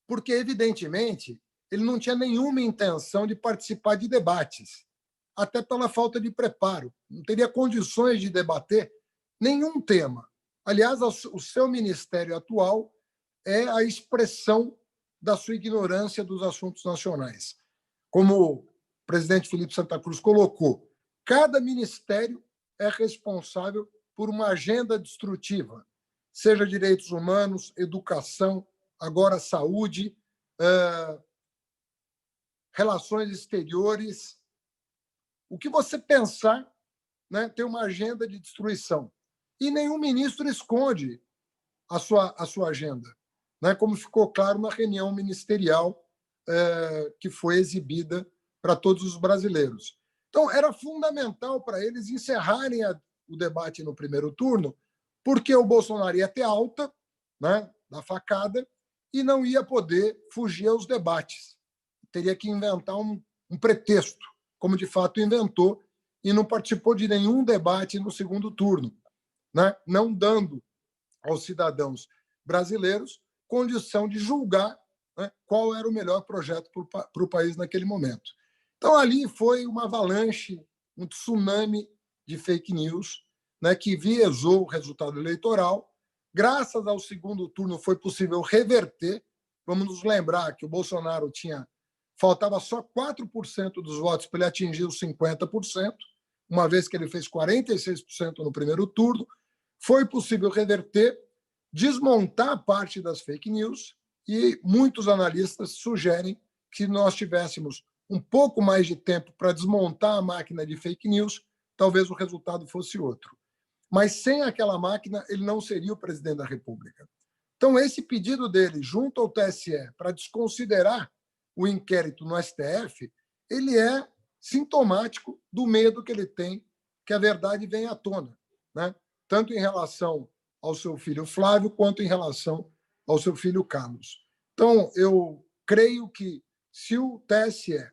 porque, evidentemente, ele não tinha nenhuma intenção de participar de debates, até pela falta de preparo. Não teria condições de debater nenhum tema. Aliás, o seu ministério atual é a expressão da sua ignorância dos assuntos nacionais. Como o presidente Felipe Santa Cruz colocou, cada ministério é responsável por uma agenda destrutiva, seja direitos humanos, educação, agora saúde, relações exteriores. O que você pensar, né, tem uma agenda de destruição. E nenhum ministro esconde a sua agenda, né, como ficou claro na reunião ministerial que foi exibida para todos os brasileiros. Então, era fundamental para eles encerrarem o debate no primeiro turno, porque o Bolsonaro ia ter alta, né, da facada, e não ia poder fugir aos debates. Teria que inventar um pretexto, como de fato inventou, e não participou de nenhum debate no segundo turno, né, não dando aos cidadãos brasileiros condição de julgar, né, qual era o melhor projeto para o país naquele momento. Então, ali foi uma avalanche, um tsunami de fake news, né, que viesou o resultado eleitoral. Graças ao segundo turno, foi possível reverter. Vamos nos lembrar que o Bolsonaro faltava só 4% dos votos para ele atingir os 50%, uma vez que ele fez 46% no primeiro turno. Foi possível reverter, desmontar parte das fake news, e muitos analistas sugerem que nós tivéssemos um pouco mais de tempo para desmontar a máquina de fake news, talvez o resultado fosse outro. Mas sem aquela máquina, ele não seria o presidente da República. Então, esse pedido dele, junto ao TSE, para desconsiderar o inquérito no STF, ele é sintomático do medo que ele tem que a verdade venha à tona, né? Tanto em relação ao seu filho Flávio, quanto em relação ao seu filho Carlos. Então, eu creio que, se o TSE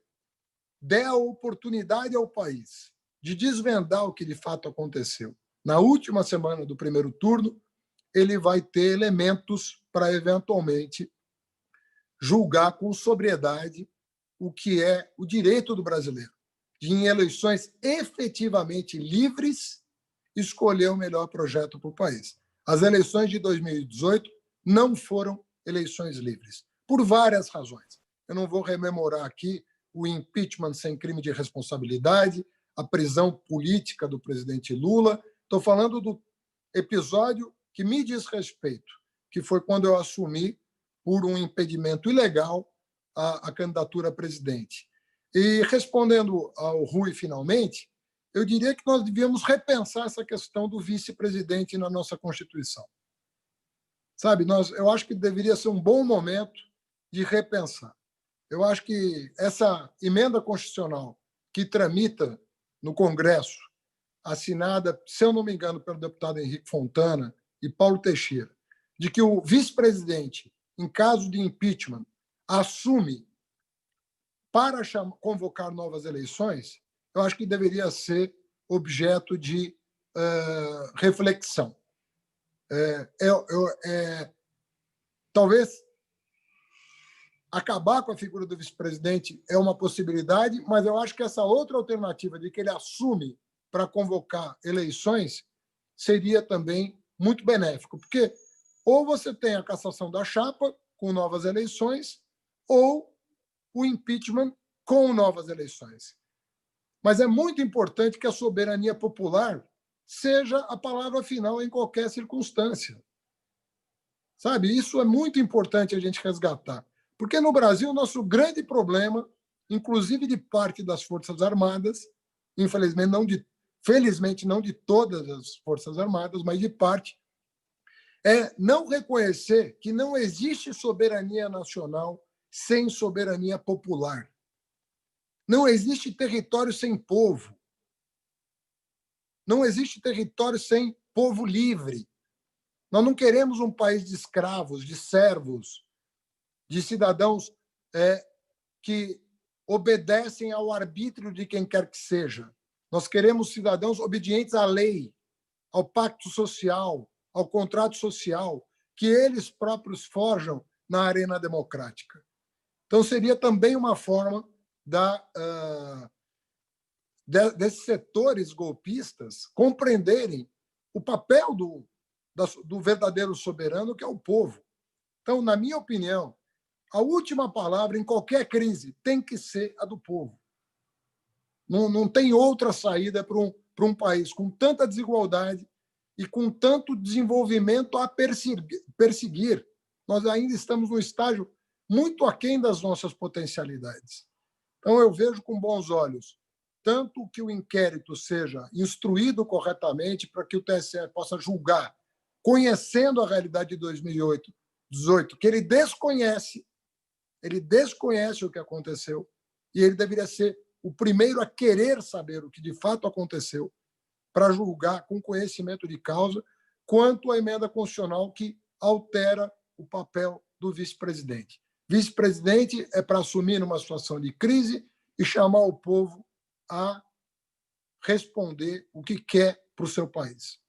der a oportunidade ao país de desvendar o que de fato aconteceu na última semana do primeiro turno, ele vai ter elementos para, eventualmente, julgar com sobriedade o que é o direito do brasileiro de, em eleições efetivamente livres, escolher o melhor projeto para o país. As eleições de 2018 não foram eleições livres, por várias razões. Eu não vou rememorar aqui o impeachment sem crime de responsabilidade, a prisão política do presidente Lula. Estou falando do episódio que me diz respeito, que foi quando eu assumi, por um impedimento ilegal, a candidatura a presidente. E respondendo ao Rui, finalmente, eu diria que nós devíamos repensar essa questão do vice-presidente na nossa Constituição. Sabe, eu acho que deveria ser um bom momento de repensar. Eu acho que essa emenda constitucional que tramita no Congresso, assinada, se eu não me engano, pelo deputado Henrique Fontana e Paulo Teixeira, de que o vice-presidente, em caso de impeachment, assume para convocar novas eleições, eu acho que deveria ser objeto de reflexão. Talvez acabar com a figura do vice-presidente é uma possibilidade, mas eu acho que essa outra alternativa de que ele assume para convocar eleições seria também muito benéfico, porque ou você tem a cassação da chapa com novas eleições ou o impeachment com novas eleições. Mas é muito importante que a soberania popular seja a palavra final em qualquer circunstância. Sabe, isso é muito importante a gente resgatar. Porque no Brasil, o nosso grande problema, inclusive de parte das Forças Armadas, felizmente não de todas as Forças Armadas, mas de parte, é não reconhecer que não existe soberania nacional sem soberania popular. Não existe território sem povo. Não existe território sem povo livre. Nós não queremos um país de escravos, de servos, de cidadãos que obedecem ao arbítrio de quem quer que seja. Nós queremos cidadãos obedientes à lei, ao pacto social, ao contrato social, que eles próprios forjam na arena democrática. Então, seria também uma forma desses setores golpistas compreenderem o papel do verdadeiro soberano, que é o povo. Então, na minha opinião, a última palavra em qualquer crise tem que ser a do povo. Não tem outra saída para um país com tanta desigualdade e com tanto desenvolvimento a perseguir. Nós ainda estamos num estágio muito aquém das nossas potencialidades. Então, eu vejo com bons olhos tanto que o inquérito seja instruído corretamente para que o TSE possa julgar, conhecendo a realidade de 2018, que ele desconhece o que aconteceu e ele deveria ser o primeiro a querer saber o que de fato aconteceu para julgar com conhecimento de causa quanto à emenda constitucional que altera o papel do vice-presidente. Vice-presidente é para assumir numa situação de crise e chamar o povo a responder o que quer para o seu país.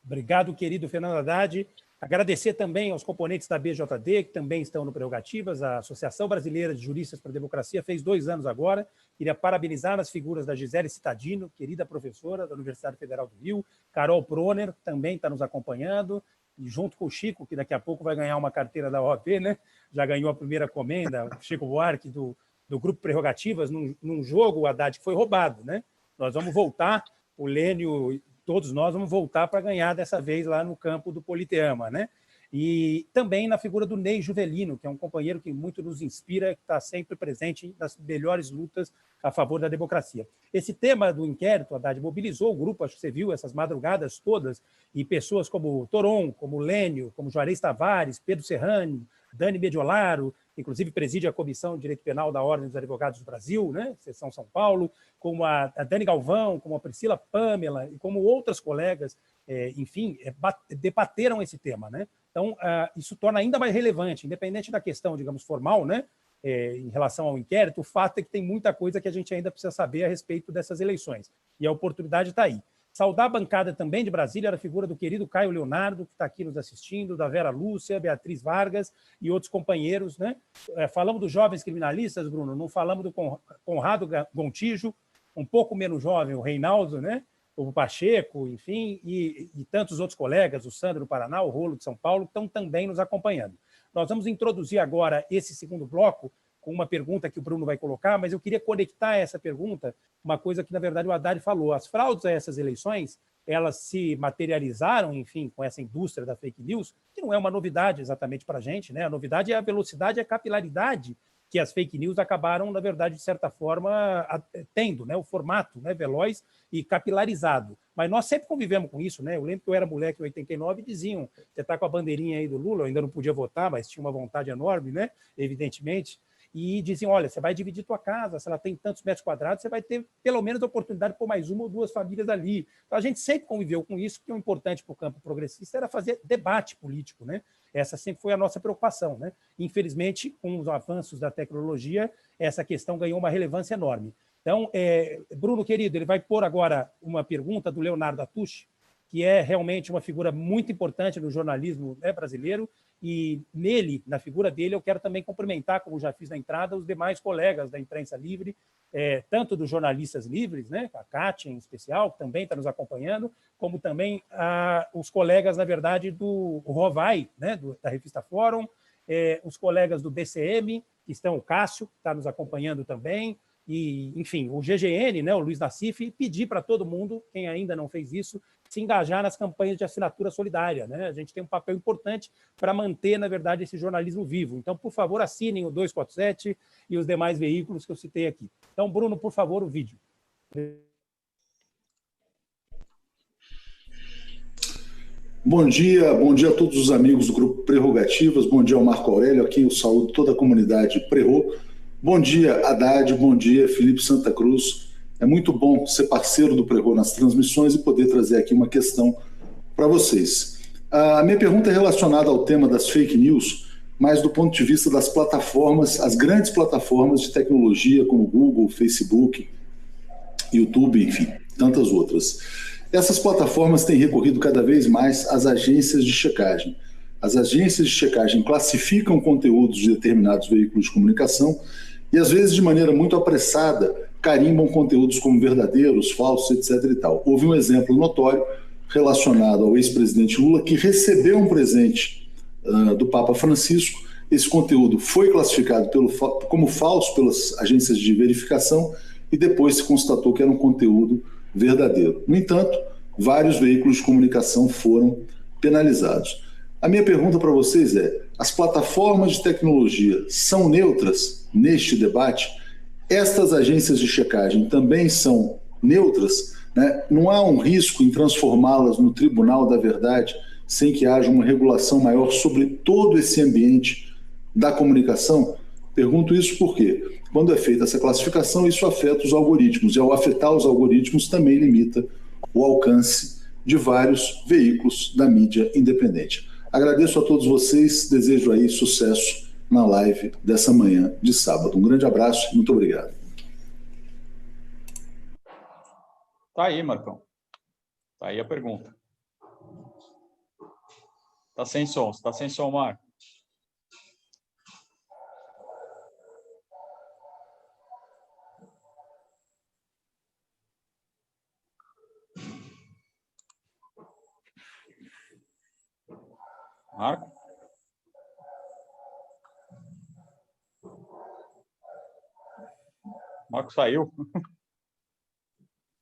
Obrigado, querido Fernando Haddad. Agradecer também aos componentes da BJD, que também estão no Prerrogativas. A Associação Brasileira de Juristas para a Democracia fez 2 anos agora. Queria parabenizar as figuras da Gisele Cittadino, querida professora da Universidade Federal do Rio, Carol Proner, que também está nos acompanhando, e junto com o Chico, que daqui a pouco vai ganhar uma carteira da OAB, né? Já ganhou a primeira comenda, o Chico Buarque, do Grupo Prerrogativas, num jogo, o Haddad, que foi roubado, né? Nós vamos voltar, o Lênio, todos nós vamos voltar para ganhar dessa vez lá no campo do Politeama, né? E também na figura do Ney Juvelino, que é um companheiro que muito nos inspira, que está sempre presente nas melhores lutas a favor da democracia. Esse tema do inquérito, Haddad, mobilizou o grupo, acho que você viu essas madrugadas todas, e pessoas como Toron, como Lênio, como Juarez Tavares, Pedro Serrano, Dani Mediolaro, que inclusive preside a Comissão de Direito Penal da Ordem dos Advogados do Brasil, né, seção São Paulo, como a Dani Galvão, como a Priscila Pâmela e como outras colegas, enfim, debateram esse tema, né? Então, isso torna ainda mais relevante, independente da questão, digamos, formal, né, em relação ao inquérito, o fato é que tem muita coisa que a gente ainda precisa saber a respeito dessas eleições, e a oportunidade está aí. Saudar a bancada também de Brasília, a figura do querido Caio Leonardo, que está aqui nos assistindo, da Vera Lúcia, Beatriz Vargas e outros companheiros, né? Falamos dos jovens criminalistas, Bruno, não falamos do Conrado Gontijo, um pouco menos jovem, o Reinaldo, né? O Pacheco, enfim, e tantos outros colegas, o Sandro do Paraná, o Rolo de São Paulo, que estão também nos acompanhando. Nós vamos introduzir agora esse segundo bloco com uma pergunta que o Bruno vai colocar, mas eu queria conectar essa pergunta uma coisa que, na verdade, o Haddad falou. As fraudes a essas eleições elas se materializaram, enfim, com essa indústria da fake news, que não é uma novidade exatamente para a gente, né? A novidade é a velocidade e a capilaridade que as fake news acabaram, na verdade, de certa forma, tendo, né? O formato, né? Veloz e capilarizado. Mas nós sempre convivemos com isso, né? Eu lembro que eu era moleque em 89 e diziam, você está com a bandeirinha aí do Lula, eu ainda não podia votar, mas tinha uma vontade enorme, né? Evidentemente. E diziam, olha, você vai dividir tua casa, se ela tem tantos metros quadrados, você vai ter pelo menos a oportunidade de pôr mais uma ou duas famílias ali. Então, a gente sempre conviveu com isso, porque o importante para o campo progressista era fazer debate político, né? Essa sempre foi a nossa preocupação, né? Infelizmente, com os avanços da tecnologia, essa questão ganhou uma relevância enorme. Então, Bruno, querido, ele vai pôr agora uma pergunta do Leonardo Atush, que é realmente uma figura muito importante no jornalismo, né, brasileiro, e nele, na figura dele, eu quero também cumprimentar, como já fiz na entrada, os demais colegas da imprensa livre, tanto dos jornalistas livres, né, a Kátia em especial, que também está nos acompanhando, como também os colegas, na verdade, do Rovai, né, da revista Fórum, os colegas do DCM, que estão, o Cássio, que está nos acompanhando também, e, enfim, o GGN, né, o Luiz Nassif, pedir para todo mundo, quem ainda não fez isso, se engajar nas campanhas de assinatura solidária, né? A gente tem um papel importante para manter, na verdade, esse jornalismo vivo. Então, por favor, assinem o 247 e os demais veículos que eu citei aqui. Então, Bruno, por favor, o vídeo. Bom dia a todos os amigos do Grupo Prerrogativas, bom dia ao Marco Aurélio, aqui eu saúdo toda a comunidade Prerro. Bom dia, Haddad, bom dia, Felipe Santa Cruz. É muito bom ser parceiro do Prerro nas transmissões e poder trazer aqui uma questão para vocês. A minha pergunta é relacionada ao tema das fake news, mas do ponto de vista das plataformas, as grandes plataformas de tecnologia como Google, Facebook, YouTube, enfim, tantas outras. Essas plataformas têm recorrido cada vez mais às agências de checagem. As agências de checagem classificam conteúdos de determinados veículos de comunicação e, às vezes, de maneira muito apressada, carimbam conteúdos como verdadeiros, falsos, etc. e tal. Houve um exemplo notório relacionado ao ex-presidente Lula, que recebeu um presente do Papa Francisco. Esse conteúdo foi classificado como falso pelas agências de verificação e depois se constatou que era um conteúdo verdadeiro. No entanto, vários veículos de comunicação foram penalizados. A minha pergunta para vocês é: as plataformas de tecnologia são neutras neste debate? Estas agências de checagem também são neutras, né? Não há um risco em transformá-las no tribunal da verdade sem que haja uma regulação maior sobre todo esse ambiente da comunicação? Pergunto isso porque, quando é feita essa classificação, isso afeta os algoritmos, e ao afetar os algoritmos também limita o alcance de vários veículos da mídia independente. Agradeço a todos vocês, desejo aí sucesso na live dessa manhã de sábado. Um grande abraço e muito obrigado. Tá aí, Marcão. Tá aí a pergunta. Tá sem som, Marco. Marco? Marco saiu?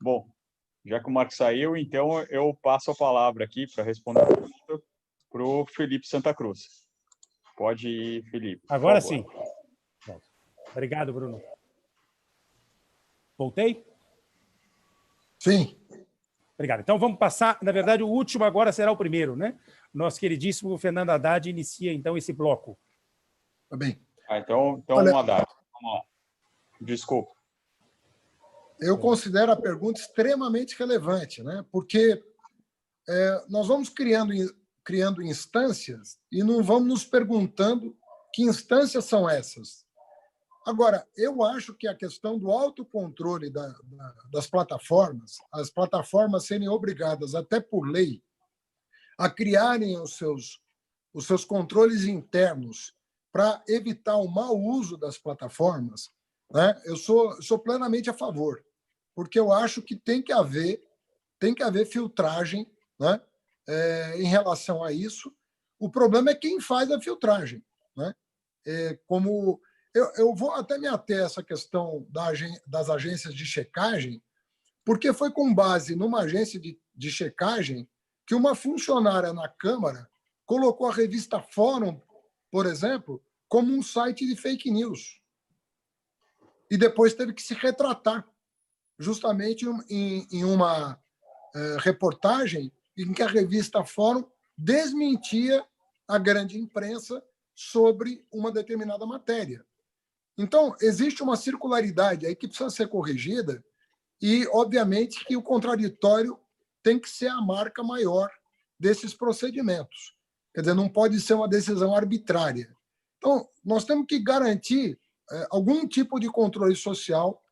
Bom, já que o Marco saiu, então eu passo a palavra aqui para responder a pergunta para o Felipe Santa Cruz. Pode ir, Felipe. Agora sim. Obrigado, Bruno. Voltei? Sim. Obrigado. Então vamos passar, na verdade, o último agora será o primeiro, né? Nosso queridíssimo Fernando Haddad inicia, então, esse bloco. Tá bem. Então Olha, Haddad, vamos lá. Desculpa. Eu considero a pergunta extremamente relevante, né? Porque nós vamos criando instâncias e não vamos nos perguntando que instâncias são essas. Agora, eu acho que a questão do autocontrole das plataformas, as plataformas serem obrigadas, até por lei, a criarem os seus controles internos para evitar o mau uso das plataformas, né? Eu sou plenamente a favor, porque eu acho que tem que haver filtragem, né? Em relação a isso. O problema é quem faz a filtragem, né? Como eu vou até me ater a essa questão das agências de checagem, porque foi com base numa agência de de checagem que uma funcionária na Câmara colocou a revista Fórum, por exemplo, como um site de fake news. E depois teve que se retratar, justamente em uma reportagem em que a revista Fórum desmentia a grande imprensa sobre uma determinada matéria. Então, existe uma circularidade aí que precisa ser corrigida e, obviamente, que o contraditório tem que ser a marca maior desses procedimentos. Quer dizer, não pode ser uma decisão arbitrária. Então, nós temos que garantir algum tipo de controle social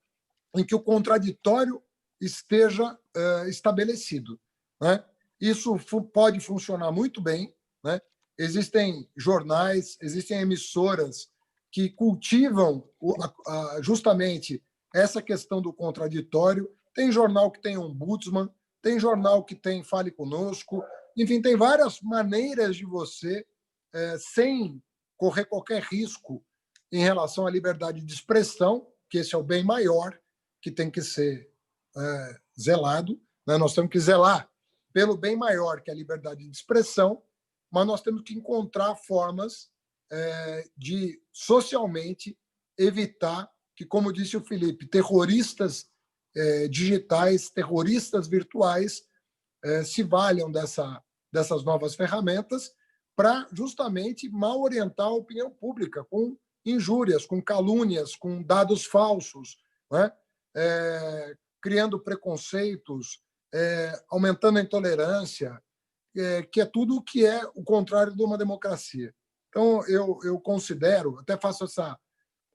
em que o contraditório esteja estabelecido, né? Isso pode funcionar muito bem, né? Existem jornais, existem emissoras que cultivam justamente essa questão do contraditório. Tem jornal que tem ombudsman, tem jornal que tem Fale Conosco, enfim, tem várias maneiras de você, sem correr qualquer risco em relação à liberdade de expressão, que esse é o bem maior que tem que ser zelado, né? Nós temos que zelar pelo bem maior, que é a liberdade de expressão, mas nós temos que encontrar formas de, socialmente, evitar que, como disse o Felipe, terroristas digitais, terroristas virtuais se valham dessas novas ferramentas para, justamente, mal orientar a opinião pública com injúrias, com calúnias, com dados falsos, né? Criando preconceitos, aumentando a intolerância, que é tudo o que é o contrário de uma democracia. Então, eu considero, até faço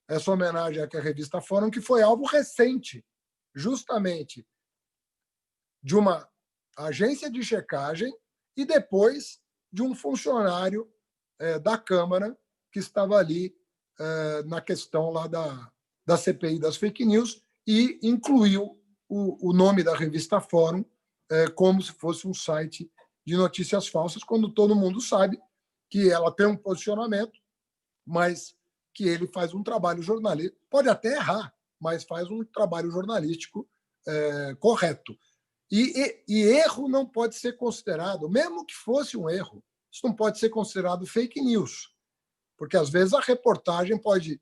essa homenagem aqui à revista Fórum, que foi alvo recente, justamente, de uma agência de checagem e depois de um funcionário da Câmara que estava ali na questão lá da CPI das fake news e incluiu o nome da revista Fórum como se fosse um site de notícias falsas, quando todo mundo sabe que ela tem um posicionamento, mas que ele faz um trabalho jornalístico, pode até errar, mas faz um trabalho jornalístico correto. E erro não pode ser considerado, mesmo que fosse um erro, isso não pode ser considerado fake news, porque às vezes a reportagem pode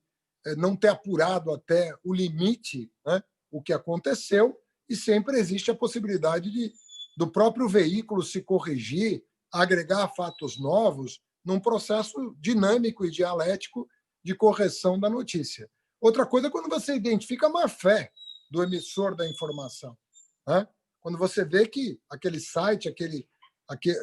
não ter apurado até o limite, né, o que aconteceu, e sempre existe a possibilidade do próprio veículo se corrigir, agregar fatos novos num processo dinâmico e dialético de correção da notícia. Outra coisa é quando você identifica a má-fé do emissor da informação, né? Quando você vê que aquele site,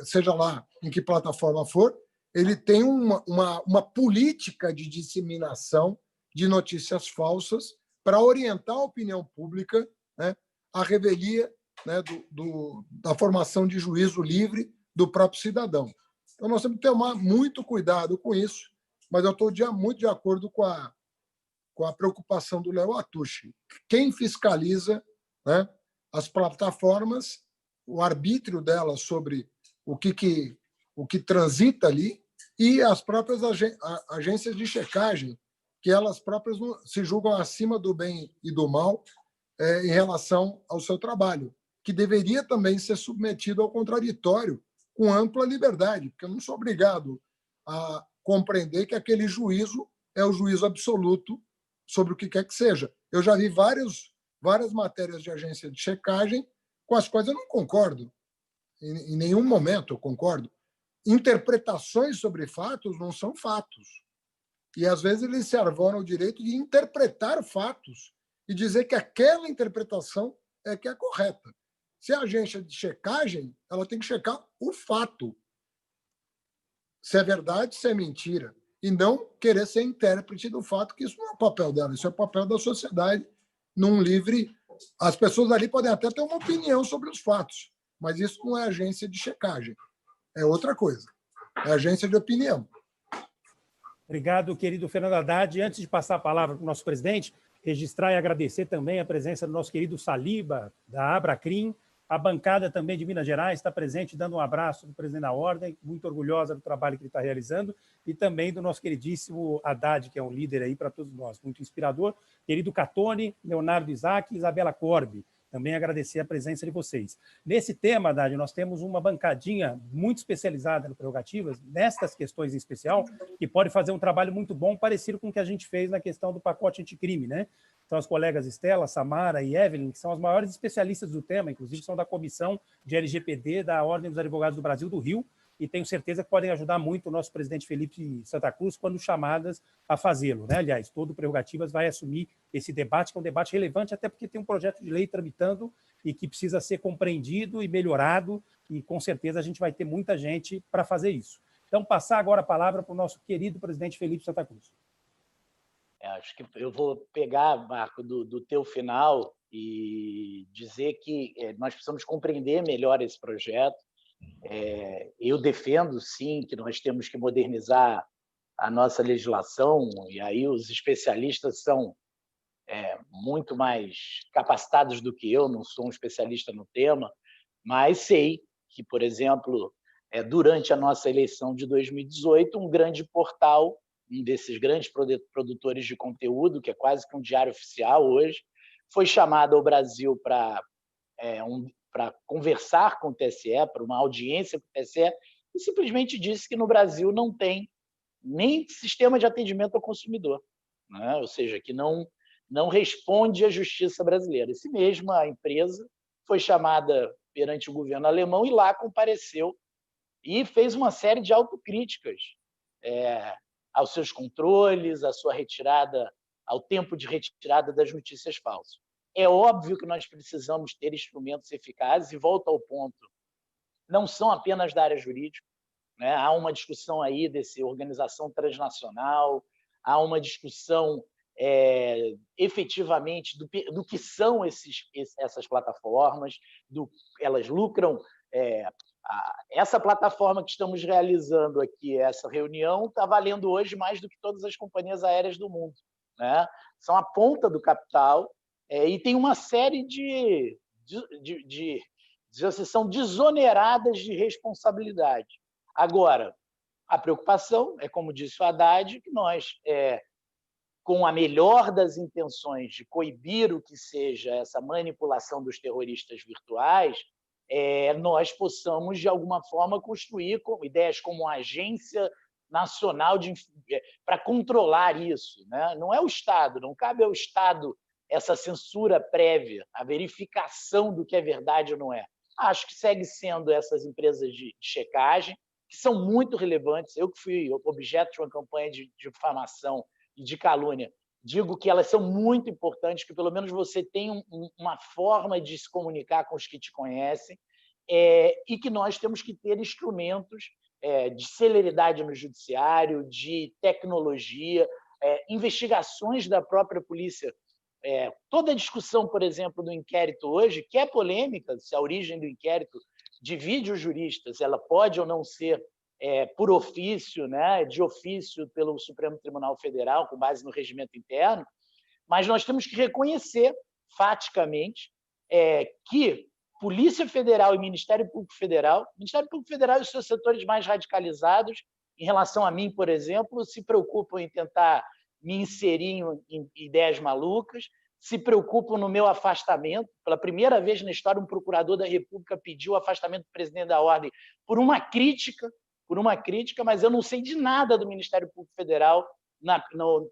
seja lá em que plataforma for, ele tem uma política de disseminação de notícias falsas para orientar a opinião pública, né, à revelia, né, da formação de juízo livre do próprio cidadão. Então, nós temos que tomar muito cuidado com isso, mas eu estou muito de acordo com a preocupação do Léo Atushi. Quem fiscaliza, né, as plataformas, o arbítrio delas sobre o que transita ali, e as próprias agências de checagem, que elas próprias se julgam acima do bem e do mal em relação ao seu trabalho, que deveria também ser submetido ao contraditório com ampla liberdade, porque eu não sou obrigado a compreender que aquele juízo é o juízo absoluto sobre o que quer que seja. Eu já vi várias matérias de agência de checagem com as quais eu não concordo. Em nenhum momento eu concordo. Interpretações sobre fatos não são fatos. E, às vezes, eles se arvoram o direito de interpretar fatos e dizer que aquela interpretação é que é correta. Se a agência de checagem, ela tem que checar o fato. Se é verdade, se é mentira. E não querer ser intérprete do fato, que isso não é o papel dela, isso é o papel da sociedade num livre... As pessoas ali podem até ter uma opinião sobre os fatos, mas isso não é agência de checagem. É outra coisa. É agência de opinião. Obrigado, querido Fernando Haddad. Antes de passar a palavra para o nosso presidente, registrar e agradecer também a presença do nosso querido Saliba, da Abracrim. A bancada também de Minas Gerais está presente, dando um abraço do presidente da Ordem, muito orgulhosa do trabalho que ele está realizando, e também do nosso queridíssimo Haddad, que é um líder aí para todos nós, muito inspirador. Querido Catone, Leonardo Isaac e Isabela Corbi. também agradecer a presença de vocês. Nesse tema, Haddad, nós temos uma bancadinha muito especializada no Prerrogativas, nestas questões em especial, que pode fazer um trabalho muito bom, parecido com o que a gente fez na questão do pacote anticrime, né? São as colegas Estela, Samara e Evelyn, que são as maiores especialistas do tema, inclusive são da comissão de LGPD da Ordem dos Advogados do Brasil do Rio, e tenho certeza que podem ajudar muito o nosso presidente Felipe Santa Cruz quando chamadas a fazê-lo, né? Aliás, todo o Prerrogativas vai assumir esse debate, que é um debate relevante, até porque tem um projeto de lei tramitando e que precisa ser compreendido e melhorado, e com certeza a gente vai ter muita gente para fazer isso. Então, passar agora a palavra para o nosso querido presidente Felipe Santa Cruz. Acho que eu vou pegar, Marco, do teu final e dizer que nós precisamos compreender melhor esse projeto. Eu defendo, sim, que nós temos que modernizar a nossa legislação, e aí os especialistas são muito mais capacitados do que eu, não sou um especialista no tema, mas sei que, por exemplo, durante a nossa eleição de 2018, um grande portal, um desses grandes produtores de conteúdo, que é quase que um diário oficial hoje, foi chamado ao Brasil para conversar com o TSE, para uma audiência com o TSE, e simplesmente disse que no Brasil não tem nem sistema de atendimento ao consumidor, né? Ou seja, que não responde à justiça brasileira. Esse mesmo, a empresa foi chamada perante o governo alemão e lá compareceu e fez uma série de autocríticas aos seus controles, à sua retirada, ao tempo de retirada das notícias falsas. É óbvio que nós precisamos ter instrumentos eficazes, e volto ao ponto, não são apenas da área jurídica, né? Há uma discussão aí dessa organização transnacional, há uma discussão efetivamente do que são essas plataformas, elas lucram. Essa plataforma que estamos realizando aqui, essa reunião, está valendo hoje mais do que todas as companhias aéreas do mundo, né? São a ponta do capital, e tem uma série de são desoneradas de responsabilidade. Agora, a preocupação é, como disse o Haddad, que nós, com a melhor das intenções de coibir o que seja essa manipulação dos terroristas virtuais, nós possamos, de alguma forma, construir ideias como uma agência nacional para controlar isso, né? Não é o Estado, não cabe ao Estado essa censura prévia, a verificação do que é verdade ou não é. Acho que segue sendo essas empresas de checagem, que são muito relevantes. Eu que fui objeto de uma campanha de difamação e de calúnia, digo que elas são muito importantes, que pelo menos você tem uma forma de se comunicar com os que te conhecem, e que nós temos que ter instrumentos de celeridade no judiciário, de tecnologia, investigações da própria polícia. Toda a discussão, por exemplo, do inquérito hoje, que é polêmica, se a origem do inquérito divide os juristas, ela pode ou não ser por ofício, né, de ofício pelo Supremo Tribunal Federal, com base no regimento interno, mas nós temos que reconhecer, faticamente, que Polícia Federal e Ministério Público Federal e os seus setores mais radicalizados, em relação a mim, por exemplo, se preocupam em tentar me inserir em ideias malucas, se preocupam no meu afastamento. Pela primeira vez na história, um procurador da República pediu o afastamento do presidente da Ordem por uma crítica, mas eu não sei de nada do Ministério Público Federal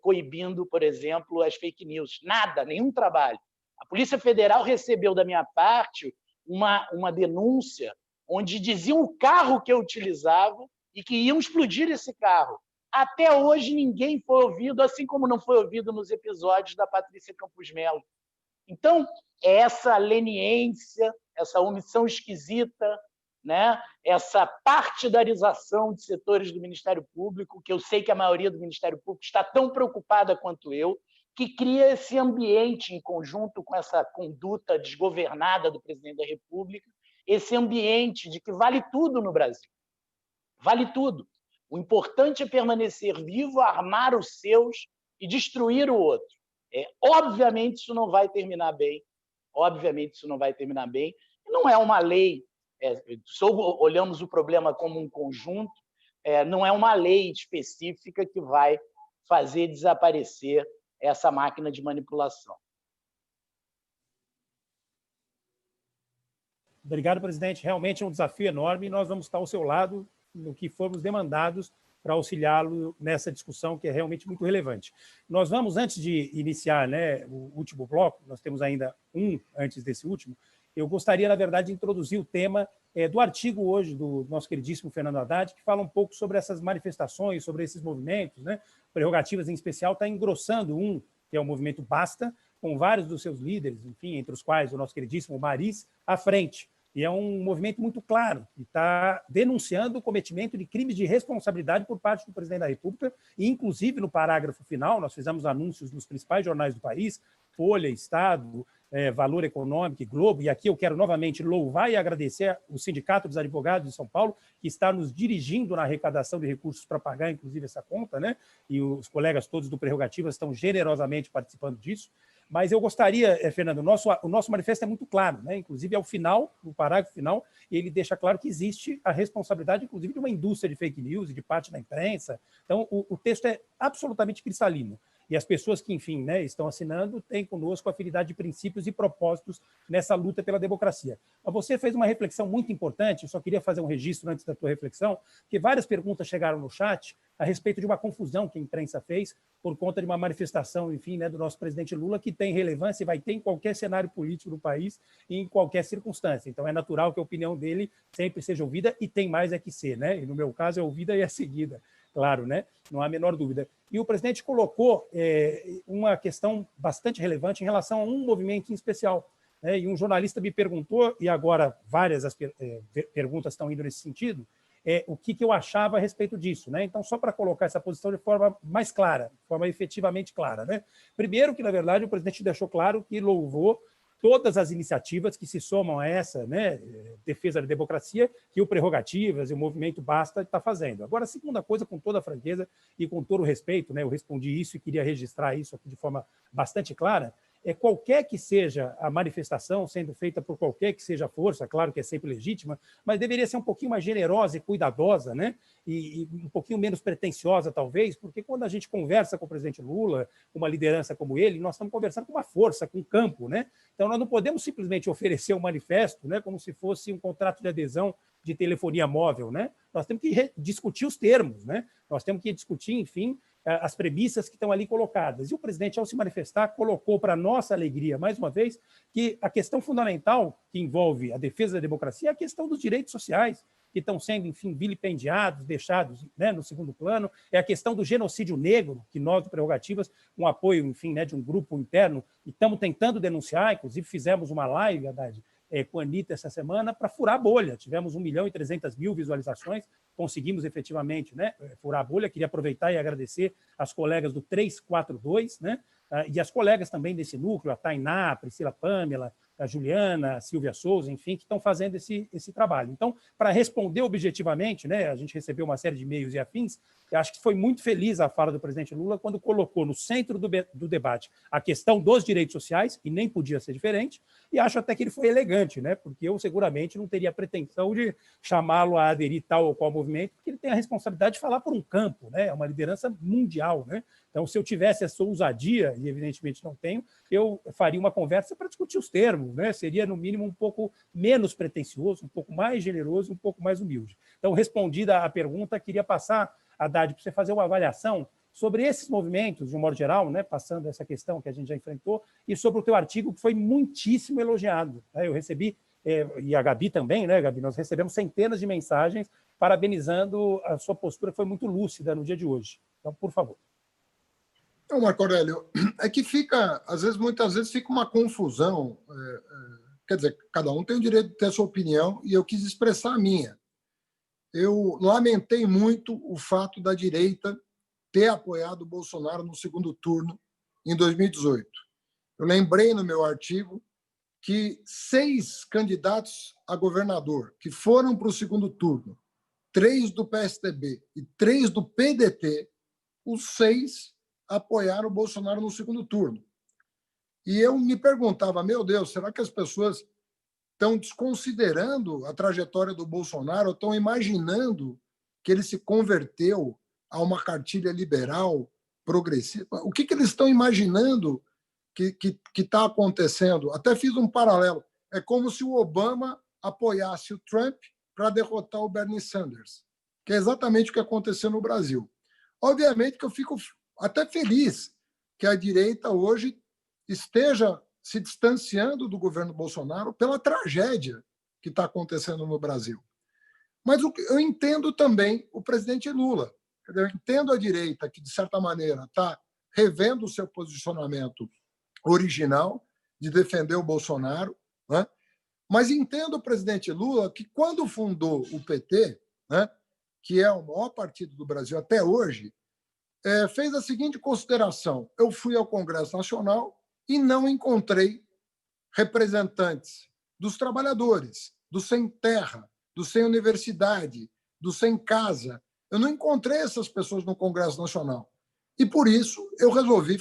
coibindo, por exemplo, as fake news. Nada, nenhum trabalho. A Polícia Federal recebeu da minha parte uma denúncia onde diziam o carro que eu utilizava e que iam explodir esse carro. Até hoje ninguém foi ouvido, assim como não foi ouvido nos episódios da Patrícia Campos Melo. Então, essa leniência, essa omissão esquisita, né? Essa partidarização de setores do Ministério Público, que eu sei que a maioria do Ministério Público está tão preocupada quanto eu, que cria esse ambiente, em conjunto com essa conduta desgovernada do presidente da República, esse ambiente de que vale tudo no Brasil. Vale tudo. O importante é permanecer vivo, armar os seus e destruir o outro. Obviamente, isso não vai terminar bem. Não é uma lei. Olhamos o problema como um conjunto. Não é uma lei específica que vai fazer desaparecer essa máquina de manipulação. Obrigado, presidente. Realmente é um desafio enorme e nós vamos estar ao seu lado no que formos demandados para auxiliá-lo nessa discussão que é realmente muito relevante. Nós vamos, antes de iniciar, né, o último bloco, nós temos ainda um antes desse último, eu gostaria, na verdade, de introduzir o tema do artigo hoje do nosso queridíssimo Fernando Haddad, que fala um pouco sobre essas manifestações, sobre esses movimentos, né? Prerrogativas, em especial, está engrossando que é o movimento Basta, com vários dos seus líderes, enfim, entre os quais o nosso queridíssimo Mariz, à frente. E é um movimento muito claro, que está denunciando o cometimento de crimes de responsabilidade por parte do presidente da República, e, inclusive, no parágrafo final, nós fizemos anúncios nos principais jornais do país, Folha, Estado, Valor Econômico e Globo, e aqui eu quero novamente louvar e agradecer o Sindicato dos Advogados de São Paulo, que está nos dirigindo na arrecadação de recursos para pagar, inclusive, essa conta, né? E os colegas todos do Prerrogativas estão generosamente participando disso. Mas eu gostaria, Fernando, o nosso manifesto é muito claro, né? Inclusive ao final, no parágrafo final, ele deixa claro que existe a responsabilidade, inclusive, de uma indústria de fake news e de parte da imprensa. Então, o texto é absolutamente cristalino. E as pessoas que, enfim, né, estão assinando têm conosco afinidade de princípios e propósitos nessa luta pela democracia. Mas você fez uma reflexão muito importante, eu só queria fazer um registro antes da tua reflexão, que várias perguntas chegaram no chat a respeito de uma confusão que a imprensa fez por conta de uma manifestação, enfim, né, do nosso presidente Lula, que tem relevância e vai ter em qualquer cenário político do país e em qualquer circunstância. Então, é natural que a opinião dele sempre seja ouvida e tem mais é que ser, né? E, no meu caso, é ouvida e é seguida, claro, né? Não há a menor dúvida. E o presidente colocou uma questão bastante relevante em relação a um movimento em especial, né? E um jornalista me perguntou, e agora várias perguntas estão indo nesse sentido, o que eu achava a respeito disso, né? Então, só para colocar essa posição de forma mais clara, de forma efetivamente clara, né? Primeiro que, na verdade, o presidente deixou claro que louvou todas as iniciativas que se somam a essa, né, defesa da democracia que o Prerrogativas e o Movimento Basta está fazendo. Agora, a segunda coisa, com toda a franqueza e com todo o respeito, né, eu respondi isso e queria registrar isso aqui de forma bastante clara, qualquer que seja a manifestação sendo feita por qualquer que seja a força, claro que é sempre legítima, mas deveria ser um pouquinho mais generosa e cuidadosa, né? E um pouquinho menos pretensiosa, talvez, porque quando a gente conversa com o presidente Lula, com uma liderança como ele, nós estamos conversando com uma força, com um campo, né? Então, nós não podemos simplesmente oferecer um manifesto, né, como se fosse um contrato de adesão de telefonia móvel, né? Nós temos que discutir os termos, né? Nós temos que discutir, enfim, as premissas que estão ali colocadas. E o presidente, ao se manifestar, colocou para nossa alegria, mais uma vez, que a questão fundamental que envolve a defesa da democracia é a questão dos direitos sociais, que estão sendo, enfim, vilipendiados, deixados, né, no segundo plano, é a questão do genocídio negro, que nós, do Prerrogativas, com apoio, enfim, né, de um grupo interno, estamos tentando denunciar, inclusive fizemos uma live, Haddad, com a Anitta essa semana, para furar a bolha. Tivemos 1.300.000 visualizações, conseguimos efetivamente, né, furar a bolha. Queria aproveitar e agradecer às colegas do 342, né, e as colegas também desse núcleo, a Tainá, a Priscila Pâmela, a Juliana, a Silvia Souza, enfim, que estão fazendo esse trabalho. Então, para responder objetivamente, né, a gente recebeu uma série de e-mails e afins, eu acho que foi muito feliz a fala do presidente Lula quando colocou no centro do debate a questão dos direitos sociais, e nem podia ser diferente, e acho até que ele foi elegante, né, porque eu seguramente não teria pretensão de chamá-lo a aderir tal ou qual movimento, porque ele tem a responsabilidade de falar por um campo, né, é uma liderança mundial, né? Então, se eu tivesse essa ousadia, e evidentemente não tenho, eu faria uma conversa para discutir os termos, né? Seria, no mínimo, um pouco menos pretensioso, um pouco mais generoso, um pouco mais humilde. Então, respondida a pergunta, queria passar, Haddad, para você fazer uma avaliação sobre esses movimentos, de um modo geral, né? Passando essa questão que a gente já enfrentou, e sobre o teu artigo, que foi muitíssimo elogiado. Eu recebi, e a Gabi também, né, Gabi? Nós recebemos centenas de mensagens parabenizando a sua postura, que foi muito lúcida no dia de hoje. Então, por favor. Não, Marco Aurélio, é que fica, muitas vezes fica uma confusão, quer dizer, cada um tem o direito de ter a sua opinião e eu quis expressar a minha. Eu lamentei muito o fato da direita ter apoiado o Bolsonaro no segundo turno em 2018. Eu lembrei no meu artigo que 6 candidatos a governador que foram para o segundo turno, 3 do PSDB e 3 do PDT, os 6 apoiaram o Bolsonaro no segundo turno. E eu me perguntava, meu Deus, será que as pessoas estão desconsiderando a trajetória do Bolsonaro, estão imaginando que ele se converteu a uma cartilha liberal, progressista? O que eles estão imaginando que está acontecendo? Até fiz um paralelo. É como se o Obama apoiasse o Trump para derrotar o Bernie Sanders, que é exatamente o que aconteceu no Brasil. Obviamente que eu fico até feliz que a direita hoje esteja se distanciando do governo Bolsonaro pela tragédia que está acontecendo no Brasil. Mas eu entendo também o presidente Lula. Eu entendo a direita que, de certa maneira, está revendo o seu posicionamento original de defender o Bolsonaro, né? Mas entendo o presidente Lula que, quando fundou o PT, né, que é o maior partido do Brasil até hoje, fez a seguinte consideração: eu fui ao Congresso Nacional e não encontrei representantes dos trabalhadores, dos sem terra, dos sem universidade, dos sem casa. Eu não encontrei essas pessoas no Congresso Nacional. E, por isso, eu resolvi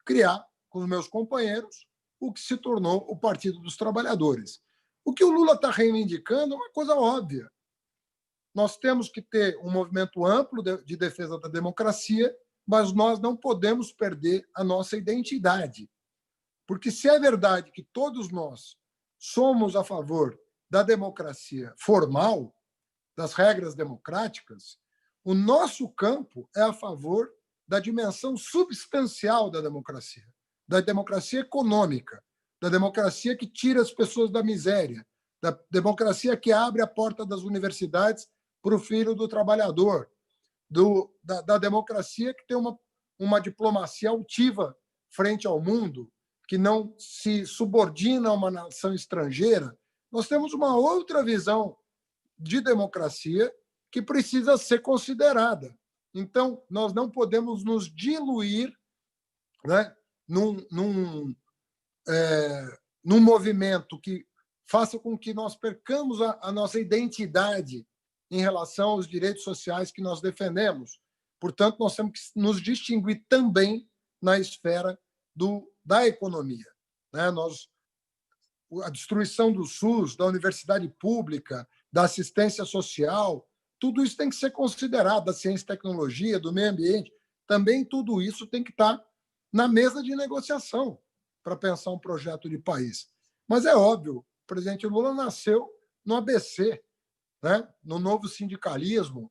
criar, com os meus companheiros, o que se tornou o Partido dos Trabalhadores. O que o Lula está reivindicando é uma coisa óbvia. Nós temos que ter um movimento amplo de defesa da democracia, mas nós não podemos perder a nossa identidade. Porque, se é verdade que todos nós somos a favor da democracia formal, das regras democráticas, o nosso campo é a favor da dimensão substancial da democracia econômica, da democracia que tira as pessoas da miséria, da democracia que abre a porta das universidades para o filho do trabalhador, da democracia que tem uma diplomacia altiva frente ao mundo, que não se subordina a uma nação estrangeira. Nós temos uma outra visão de democracia que precisa ser considerada. Então, nós não podemos nos diluir, né, num movimento que faça com que nós percamos a nossa identidade em relação aos direitos sociais que nós defendemos. Portanto, nós temos que nos distinguir também na esfera da economia. Né? A destruição do SUS, da universidade pública, da assistência social, tudo isso tem que ser considerado, da ciência e tecnologia, do meio ambiente. Também tudo isso tem que estar na mesa de negociação para pensar um projeto de país. Mas é óbvio, o presidente Lula nasceu no ABC, né? No novo sindicalismo,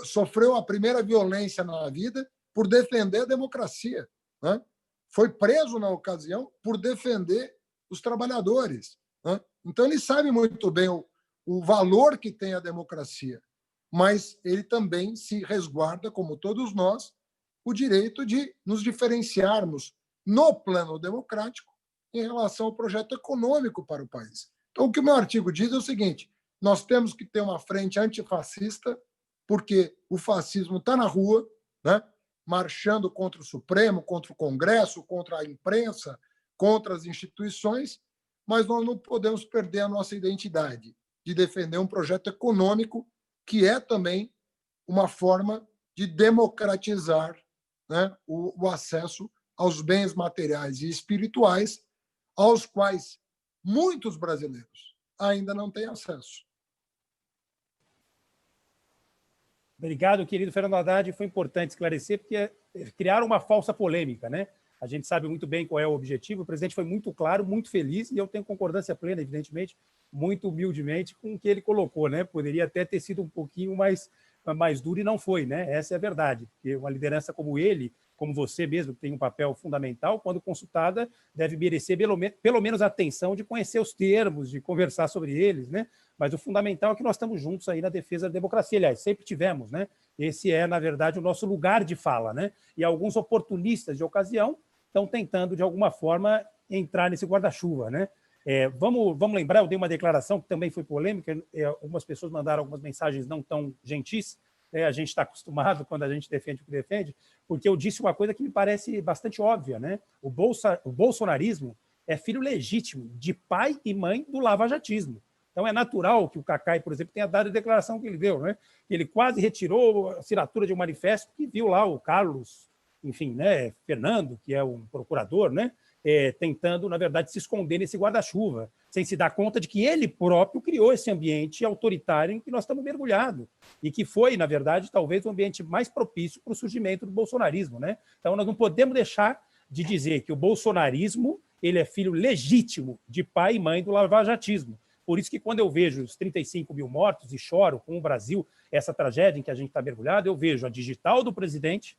sofreu a primeira violência na vida por defender a democracia, né? Foi preso na ocasião por defender os trabalhadores, né? Então, ele sabe muito bem o valor que tem a democracia, mas ele também se resguarda, como todos nós, o direito de nos diferenciarmos no plano democrático em relação ao projeto econômico para o país. Então, o que o meu artigo diz é o seguinte: nós temos que ter uma frente antifascista, porque o fascismo está na rua, né, marchando contra o Supremo, contra o Congresso, contra a imprensa, contra as instituições, mas nós não podemos perder a nossa identidade de defender um projeto econômico que é também uma forma de democratizar, né, o acesso aos bens materiais e espirituais, aos quais muitos brasileiros ainda não têm acesso. Obrigado, querido Fernando Haddad. Foi importante esclarecer, porque criaram uma falsa polêmica, né? A gente sabe muito bem qual é o objetivo. O presidente foi muito claro, muito feliz, e eu tenho concordância plena, evidentemente, muito humildemente, com o que ele colocou, né? Poderia até ter sido um pouquinho mais duro e não foi, né? Essa é a verdade. Porque uma liderança como ele, como você mesmo, que tem um papel fundamental, quando consultada, deve merecer pelo menos a atenção de conhecer os termos, de conversar sobre eles, né? Mas o fundamental é que nós estamos juntos aí na defesa da democracia. Aliás, sempre tivemos, né? Esse é, na verdade, o nosso lugar de fala, né? E alguns oportunistas de ocasião estão tentando, de alguma forma, entrar nesse guarda-chuva, né? Vamos lembrar, eu dei uma declaração que também foi polêmica, algumas pessoas mandaram algumas mensagens não tão gentis, né? A gente está acostumado quando a gente defende o que defende, porque eu disse uma coisa que me parece bastante óbvia, né? O bolsonarismo é filho legítimo de pai e mãe do lavajatismo. Então, é natural que o Cacai, por exemplo, tenha dado a declaração que ele deu, né? Ele quase retirou a assinatura de um manifesto que viu lá o Carlos, enfim, né, Fernando, que é um procurador, né, tentando, na verdade, se esconder nesse guarda-chuva, sem se dar conta de que ele próprio criou esse ambiente autoritário em que nós estamos mergulhados e que foi, na verdade, talvez o ambiente mais propício para o surgimento do bolsonarismo, né? Então, nós não podemos deixar de dizer que o bolsonarismo ele é filho legítimo de pai e mãe do lavajatismo. Por isso que quando eu vejo os 35 mil mortos e choro com o Brasil, essa tragédia em que a gente está mergulhado, eu vejo a digital do presidente,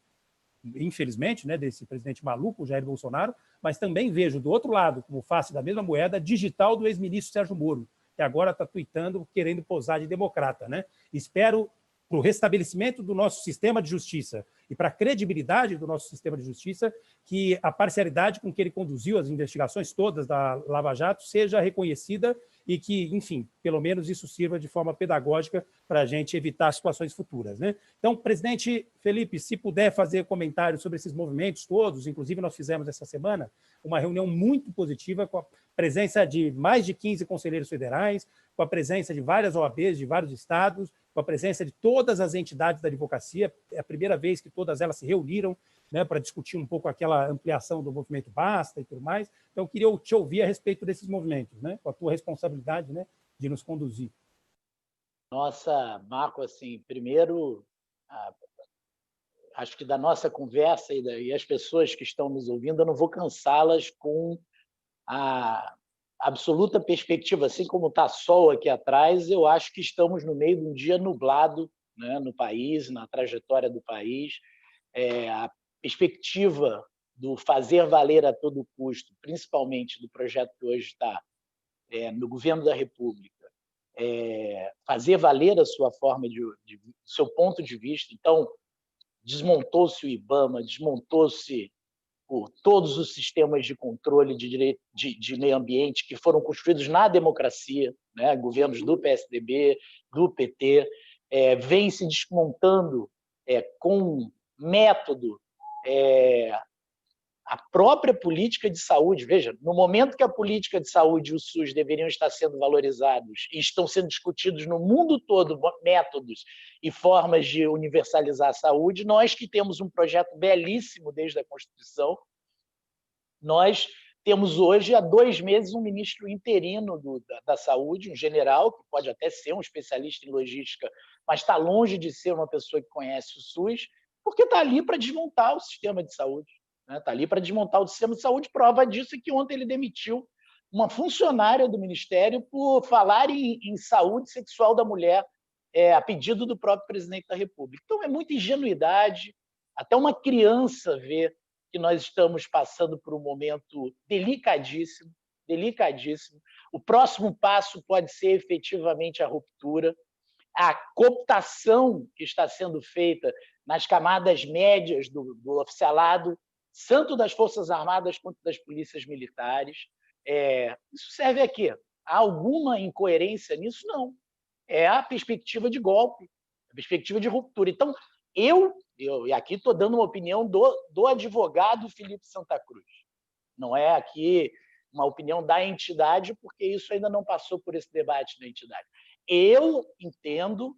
infelizmente, né, desse presidente maluco, Jair Bolsonaro, mas também vejo do outro lado, como face da mesma moeda, digital do ex-ministro Sérgio Moro, que agora está tuitando, querendo posar de democrata, né? Espero, para o restabelecimento do nosso sistema de justiça e para a credibilidade do nosso sistema de justiça, que a parcialidade com que ele conduziu as investigações todas da Lava Jato seja reconhecida e que, enfim, pelo menos isso sirva de forma pedagógica para a gente evitar situações futuras, né? Então, presidente Felipe, se puder fazer comentários sobre esses movimentos todos, inclusive nós fizemos essa semana uma reunião muito positiva com a presença de mais de 15 conselheiros federais, com a presença de várias OABs de vários estados, com a presença de todas as entidades da advocacia. É a primeira vez que todas elas se reuniram, né, para discutir um pouco aquela ampliação do movimento Basta e tudo mais. Então, eu queria te ouvir a respeito desses movimentos, né, com a tua responsabilidade, né, de nos conduzir. Nossa, Marco, assim, primeiro, acho que da nossa conversa e as pessoas que estão nos ouvindo, eu não vou cansá-las com a absoluta perspectiva, assim como está sol aqui atrás, eu acho que estamos no meio de um dia nublado, né, no país, na trajetória do país. A perspectiva do fazer valer a todo custo, principalmente do projeto que hoje está no governo da República, fazer valer a sua forma seu ponto de vista. Então, desmontou-se o IBAMA, desmontou-se todos os sistemas de controle de meio ambiente que foram construídos na democracia, né? Governos do PSDB, do PT, vem se desmontando com método a própria política de saúde. Veja, no momento que a política de saúde e o SUS deveriam estar sendo valorizados e estão sendo discutidos no mundo todo métodos e formas de universalizar a saúde, nós que temos um projeto belíssimo desde a Constituição, nós temos hoje, há 2 meses, um ministro interino da Saúde, um general, que pode até ser um especialista em logística, mas está longe de ser uma pessoa que conhece o SUS, porque está ali para desmontar o sistema de saúde. Está ali para desmontar o sistema de saúde. Prova disso é que ontem ele demitiu uma funcionária do Ministério por falar em saúde sexual da mulher, a pedido do próprio presidente da República. Então, é muita ingenuidade. Até uma criança vê que nós estamos passando por um momento delicadíssimo, delicadíssimo. O próximo passo pode ser efetivamente a ruptura, a cooptação que está sendo feita nas camadas médias do oficialado, tanto das Forças Armadas quanto das polícias militares. Isso serve a quê? Há alguma incoerência nisso? Não. É a perspectiva de golpe, a perspectiva de ruptura. Então, eu aqui estou dando uma opinião do advogado Felipe Santa Cruz. Não é aqui uma opinião da entidade, porque isso ainda não passou por esse debate da entidade. Eu entendo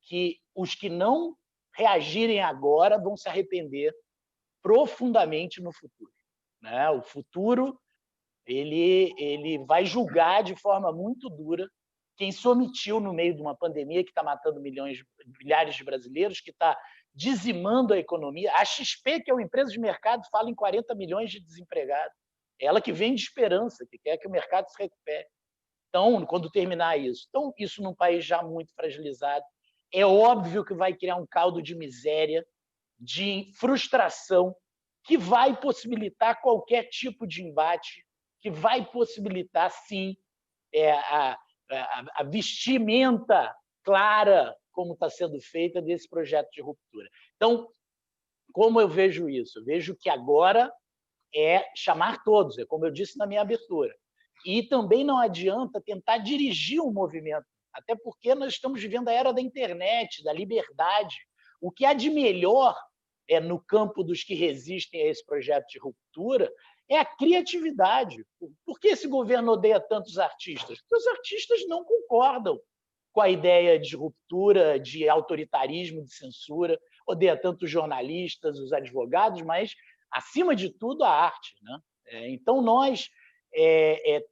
que os que não reagirem agora vão se arrepender profundamente no futuro, né? O futuro ele vai julgar de forma muito dura quem se omitiu no meio de uma pandemia que está matando milhares de brasileiros, que está dizimando a economia. A XP, que é uma empresa de mercado, fala em 40 milhões de desempregados. Ela que vende esperança, que quer que o mercado se recupere. Então, quando terminar isso. Então, isso num país já muito fragilizado, é óbvio que vai criar um caldo de miséria, de frustração, que vai possibilitar qualquer tipo de embate, que vai possibilitar, sim, a vestimenta clara, como está sendo feita, desse projeto de ruptura. Então, como eu vejo isso? Eu vejo que agora é chamar todos, é como eu disse na minha abertura. E também não adianta tentar dirigir um movimento, até porque nós estamos vivendo a era da internet, da liberdade. O que há de melhor no campo dos que resistem a esse projeto de ruptura é a criatividade. Por que esse governo odeia tantos artistas? Porque os artistas não concordam com a ideia de ruptura, de autoritarismo, de censura, odeia tanto os jornalistas, os advogados, mas, acima de tudo, a arte, né? Então, nós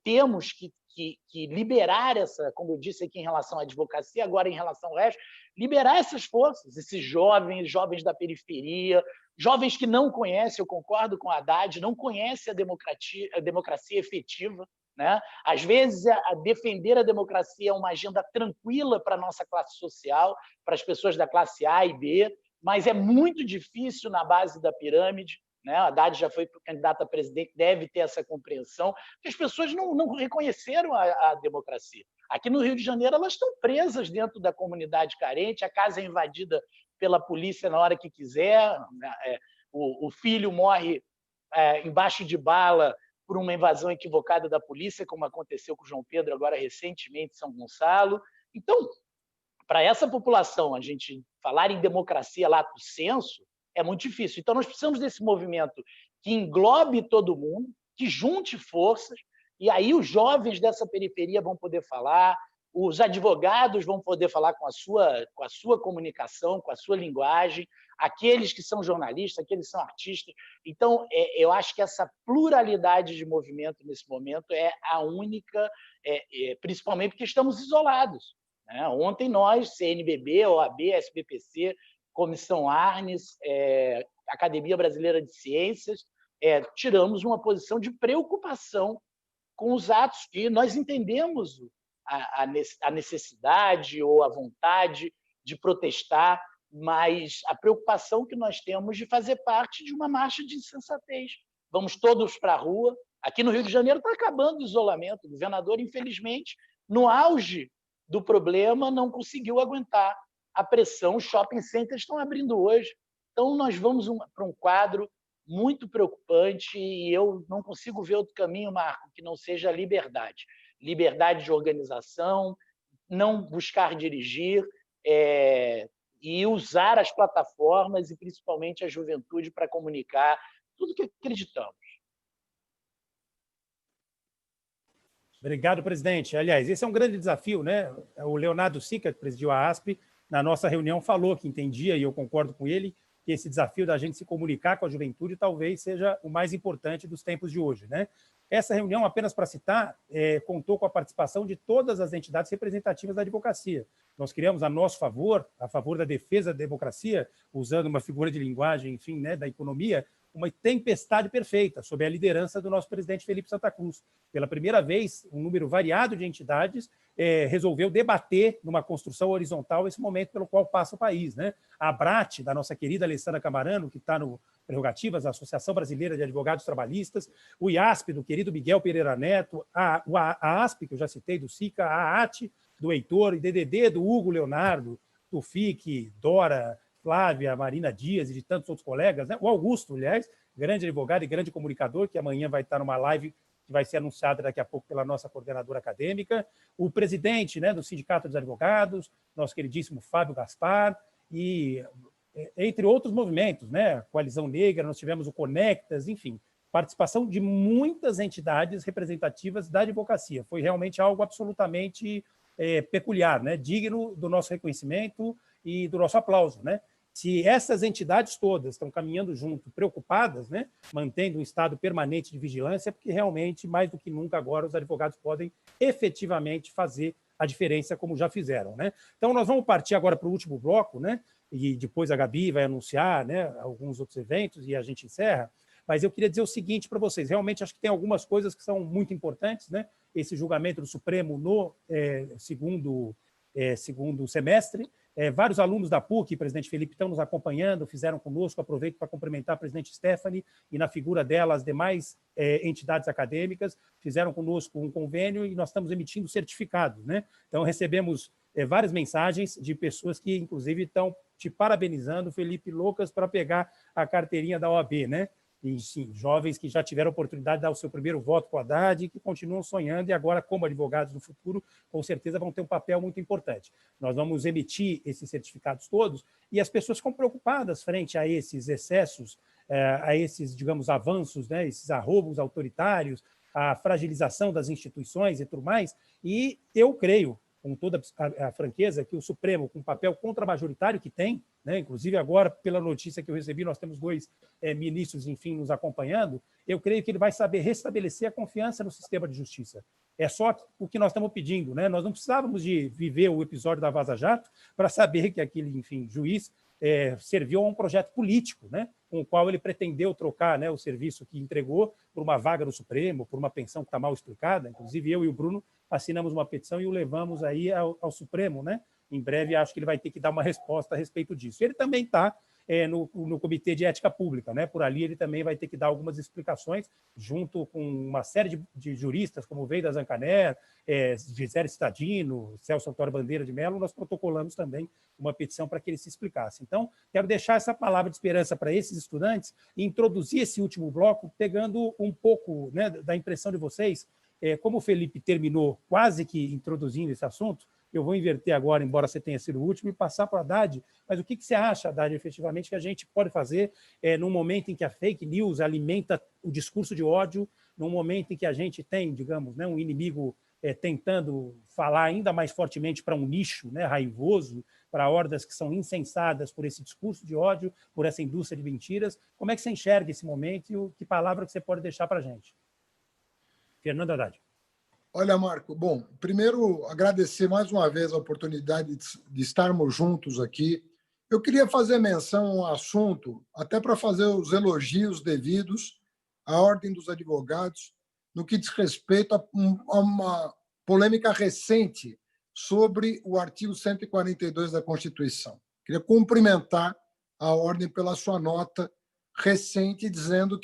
temos que liberar essa, como eu disse aqui em relação à advocacia, agora em relação ao resto, liberar essas forças, esses jovens da periferia, jovens que não conhecem, eu concordo com a Haddad, não conhecem a democracia efetiva, né? Às vezes, defender a democracia é uma agenda tranquila para a nossa classe social, para as pessoas da classe A e B, mas é muito difícil na base da pirâmide, né? A Haddad já foi candidata a presidente, deve ter essa compreensão, que as pessoas não reconheceram a democracia. Aqui no Rio de Janeiro, elas estão presas dentro da comunidade carente, a casa é invadida pela polícia na hora que quiser, o filho morre embaixo de bala por uma invasão equivocada da polícia, como aconteceu com o João Pedro agora recentemente em São Gonçalo. Então, para essa população, a gente falar em democracia lato sensu é muito difícil. Então, nós precisamos desse movimento que englobe todo mundo, que junte forças, e aí os jovens dessa periferia vão poder falar, os advogados vão poder falar com a sua comunicação, com a sua linguagem, aqueles que são jornalistas, aqueles que são artistas. Então, eu acho que essa pluralidade de movimento nesse momento é a única, principalmente porque estamos isolados, né? Ontem nós, CNBB, OAB, SBPC, Comissão Arnes, Academia Brasileira de Ciências, tiramos uma posição de preocupação com os atos que nós entendemos a necessidade ou a vontade de protestar, mas a preocupação que nós temos de fazer parte de uma marcha de insensatez. Vamos todos para a rua. Aqui no Rio de Janeiro está acabando o isolamento. O governador, infelizmente, no auge do problema, não conseguiu aguentar a pressão. Os shopping centers estão abrindo hoje. Então, nós vamos para um quadro muito preocupante e eu não consigo ver outro caminho, Marco, que não seja a liberdade. Liberdade de organização, não buscar dirigir e usar as plataformas e principalmente a juventude para comunicar tudo o que acreditamos. Obrigado, presidente. Aliás, esse é um grande desafio, né? O Leonardo Sica, que presidiu a ASP, na nossa reunião falou que entendia, e eu concordo com ele, que esse desafio da gente se comunicar com a juventude talvez seja o mais importante dos tempos de hoje, né? Essa reunião, apenas para citar, contou com a participação de todas as entidades representativas da advocacia. Nós criamos a nosso favor, a favor da defesa da democracia, usando uma figura de linguagem, enfim, né, da economia, uma tempestade perfeita, sob a liderança do nosso presidente Felipe Santa Cruz. Pela primeira vez, um número variado de entidades resolveu debater numa construção horizontal esse momento pelo qual passa o país, né? A ABRAT, da nossa querida Alessandra Camarano, que está no Prerrogativas, a Associação Brasileira de Advogados Trabalhistas, o IASP, do querido Miguel Pereira Neto, a ASP, que eu já citei, do SICA, a AT, do Heitor, e DDD, do Hugo Leonardo, do FIC, Dora, Flávia, Marina Dias e de tantos outros colegas, né? O Augusto, aliás, grande advogado e grande comunicador, que amanhã vai estar numa live que vai ser anunciada daqui a pouco pela nossa coordenadora acadêmica, o presidente, né, do Sindicato dos Advogados, nosso queridíssimo Fábio Gaspar, e entre outros movimentos, né? Coalizão Negra, nós tivemos o Conectas, enfim, participação de muitas entidades representativas da advocacia. Foi realmente algo absolutamente peculiar, né? Digno do nosso reconhecimento e do nosso aplauso, né? Se essas entidades todas estão caminhando junto, preocupadas, né, mantendo um estado permanente de vigilância, porque realmente, mais do que nunca agora, os advogados podem efetivamente fazer a diferença como já fizeram, né? Então, nós vamos partir agora para o último bloco, né? E depois a Gabi vai anunciar, né, alguns outros eventos e a gente encerra. Mas eu queria dizer o seguinte para vocês, realmente acho que tem algumas coisas que são muito importantes, né? Esse julgamento do Supremo no segundo semestre. Vários alunos da PUC, presidente Felipe, estão nos acompanhando, fizeram conosco, aproveito para cumprimentar a presidente Stephanie e, na figura dela, as demais entidades acadêmicas, fizeram conosco um convênio e nós estamos emitindo certificados, né? Então, recebemos várias mensagens de pessoas que, inclusive, estão te parabenizando, Felipe, loucas para pegar a carteirinha da OAB, né? E, sim, jovens que já tiveram a oportunidade de dar o seu primeiro voto com a Haddad e que continuam sonhando e agora, como advogados no futuro, com certeza vão ter um papel muito importante. Nós vamos emitir esses certificados todos e as pessoas ficam preocupadas frente a esses excessos, a esses, digamos, avanços, né, esses arroubos autoritários, a fragilização das instituições e tudo mais, e eu creio, com toda a franqueza, que o Supremo, com o papel contramajoritário que tem, né, inclusive agora, pela notícia que eu recebi, nós temos 2 ministros, enfim, nos acompanhando, eu creio que ele vai saber restabelecer a confiança no sistema de justiça. É só o que nós estamos pedindo, né? Nós não precisávamos de viver o episódio da Vaza Jato para saber que aquele, enfim, juiz serviu a um projeto político, né, com o qual ele pretendeu trocar, né, o serviço que entregou por uma vaga no Supremo, por uma pensão que está mal explicada. Inclusive, eu e o Bruno assinamos uma petição e o levamos aí ao Supremo, né? Em breve, acho que ele vai ter que dar uma resposta a respeito disso. Ele também está no Comitê de Ética Pública, né? Por ali ele também vai ter que dar algumas explicações, junto com uma série de juristas, como Veida Zancaner, Gisele Cittadino, Celso Antônio Bandeira de Mello. Nós protocolamos também uma petição para que ele se explicasse. Então, quero deixar essa palavra de esperança para esses estudantes e introduzir esse último bloco, pegando um pouco, né, da impressão de vocês. Como o Felipe terminou quase que introduzindo esse assunto, eu vou inverter agora, embora você tenha sido o último, e passar para a Haddad. Mas o que você acha, Haddad, efetivamente, que a gente pode fazer num momento em que a fake news alimenta o discurso de ódio, num momento em que a gente tem, digamos, né, um inimigo tentando falar ainda mais fortemente para um nicho, né, raivoso, para hordas que são insensadas por esse discurso de ódio, por essa indústria de mentiras? Como é que você enxerga esse momento e que palavra que você pode deixar para a gente? Fernando Haddad. Olha, Marco, bom, primeiro agradecer mais uma vez a oportunidade de estarmos juntos aqui. Eu queria fazer menção a um assunto, até para fazer os elogios devidos à Ordem dos Advogados, no que diz respeito a uma polêmica recente sobre o artigo 142 da Constituição. Queria cumprimentar a Ordem pela sua nota recente, dizendo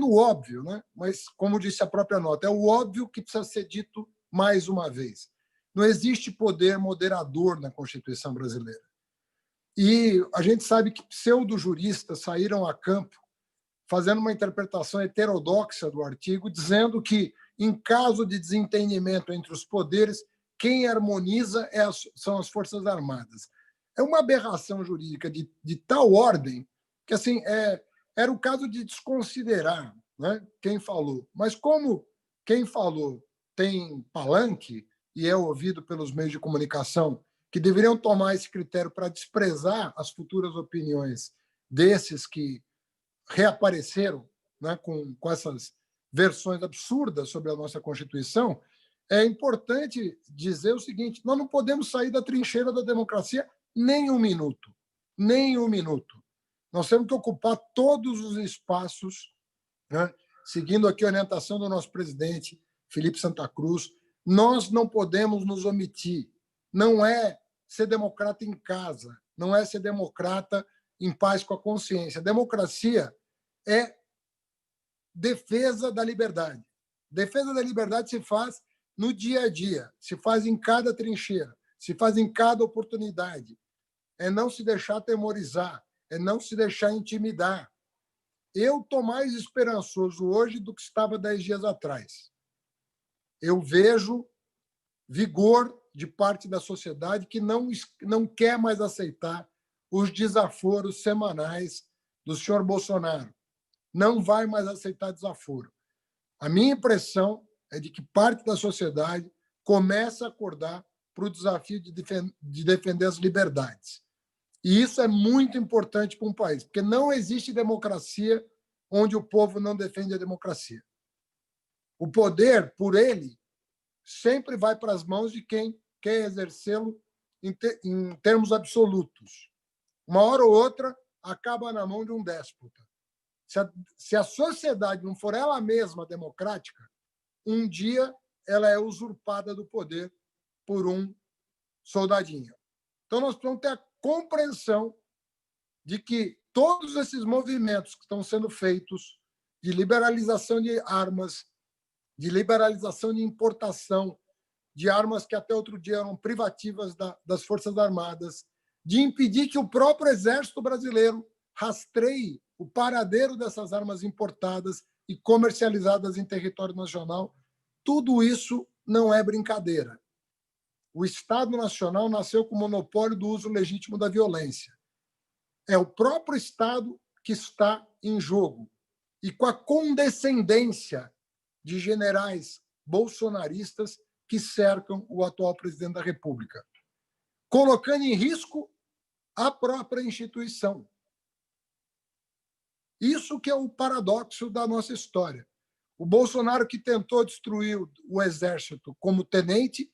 o óbvio, né? Mas, como disse a própria nota, é o óbvio que precisa ser dito mais uma vez. Não existe poder moderador na Constituição brasileira. E a gente sabe que pseudo-juristas saíram a campo fazendo uma interpretação heterodoxa do artigo, dizendo que, em caso de desentendimento entre os poderes, quem harmoniza são as Forças Armadas. É uma aberração jurídica de tal ordem que, assim, era o caso de desconsiderar, né, quem falou. Mas como quem falou tem palanque e é ouvido pelos meios de comunicação, que deveriam tomar esse critério para desprezar as futuras opiniões desses que reapareceram, né, com essas versões absurdas sobre a nossa Constituição, é importante dizer o seguinte: nós não podemos sair da trincheira da democracia nem um minuto. Nem um minuto. Nós temos que ocupar todos os espaços, né? Seguindo aqui a orientação do nosso presidente, Felipe Santa Cruz. Nós não podemos nos omitir. Não é ser democrata em casa, não é ser democrata em paz com a consciência. Democracia é defesa da liberdade. Defesa da liberdade se faz no dia a dia, se faz em cada trincheira, se faz em cada oportunidade. É não se deixar atemorizar, é não se deixar intimidar. Eu estou mais esperançoso hoje do que estava 10 dias atrás. Eu vejo vigor de parte da sociedade que não quer mais aceitar os desaforos semanais do senhor Bolsonaro. Não vai mais aceitar desaforo. A minha impressão é de que parte da sociedade começa a acordar para o desafio de defender as liberdades. E isso é muito importante para um país, porque não existe democracia onde o povo não defende a democracia. O poder, por ele, sempre vai para as mãos de quem quer exercê-lo em termos absolutos. Uma hora ou outra, acaba na mão de um déspota. Se a sociedade não for ela mesma democrática, um dia ela é usurpada do poder por um soldadinho. Então, nós precisamos ter a compreensão de que todos esses movimentos que estão sendo feitos de liberalização de armas, de liberalização de importação de armas que até outro dia eram privativas das Forças Armadas, de impedir que o próprio Exército Brasileiro rastreie o paradeiro dessas armas importadas e comercializadas em território nacional, tudo isso não é brincadeira. O Estado Nacional nasceu com o monopólio do uso legítimo da violência. É o próprio Estado que está em jogo. E com a condescendência de generais bolsonaristas que cercam o atual presidente da República, colocando em risco a própria instituição. Isso que é o paradoxo da nossa história. O Bolsonaro, que tentou destruir o Exército como tenente,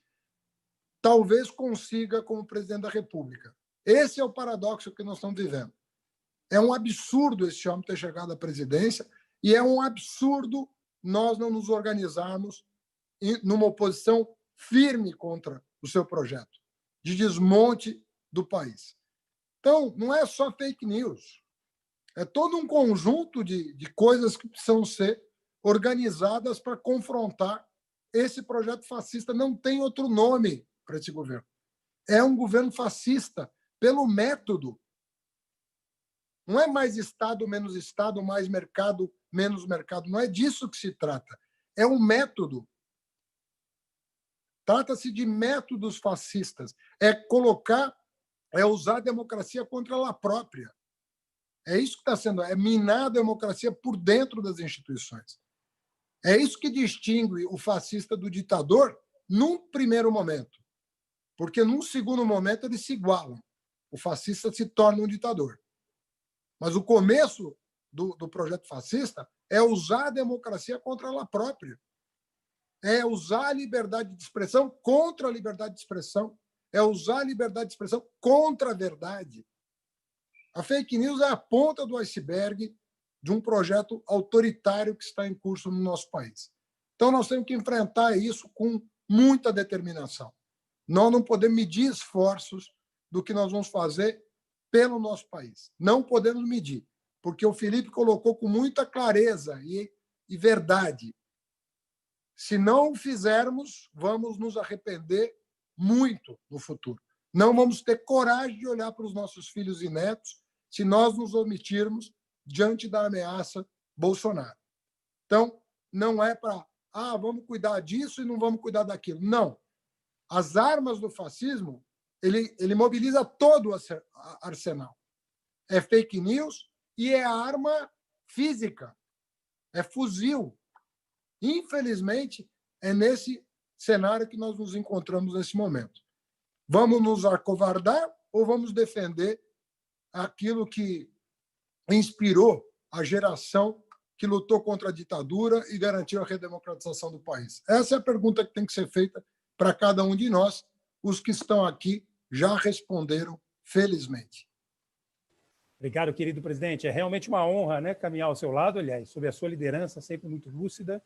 talvez consiga como presidente da República. Esse é o paradoxo que nós estamos vivendo. É um absurdo esse homem ter chegado à presidência e é um absurdo nós não nos organizarmos numa oposição firme contra o seu projeto de desmonte do país. Então, não é só fake news. É todo um conjunto de coisas que precisam ser organizadas para confrontar esse projeto fascista. Não tem outro nome para esse governo. É um governo fascista pelo método. Não é mais Estado, menos Estado, mais mercado, menos mercado. Não é disso que se trata. É um método. Trata-se de métodos fascistas. É usar a democracia contra ela própria. É isso que está sendo, é minar a democracia por dentro das instituições. É isso que distingue o fascista do ditador num primeiro momento. Porque num segundo momento eles se igualam. O fascista se torna um ditador. Mas o começo do projeto fascista é usar a democracia contra ela própria. É usar a liberdade de expressão contra a liberdade de expressão. É usar a liberdade de expressão contra a verdade. A fake news é a ponta do iceberg de um projeto autoritário que está em curso no nosso país. Então, nós temos que enfrentar isso com muita determinação. Nós não podemos medir esforços do que nós vamos fazer pelo nosso país. Não podemos medir, porque o Felipe colocou com muita clareza e verdade. Se não o fizermos, vamos nos arrepender muito no futuro. Não vamos ter coragem de olhar para os nossos filhos e netos se nós nos omitirmos diante da ameaça Bolsonaro. Então, não é para, vamos cuidar disso e não vamos cuidar daquilo. Não. As armas do fascismo, ele mobiliza todo o arsenal. É fake news e é arma física. É fuzil. Infelizmente, é nesse cenário que nós nos encontramos nesse momento. Vamos nos acovardar ou vamos defender aquilo que inspirou a geração que lutou contra a ditadura e garantiu a redemocratização do país? Essa é a pergunta que tem que ser feita para cada um de nós. Os que estão aqui já responderam, felizmente. Obrigado, querido presidente. É realmente uma honra, né, caminhar ao seu lado, aliás, sob a sua liderança, sempre muito lúcida.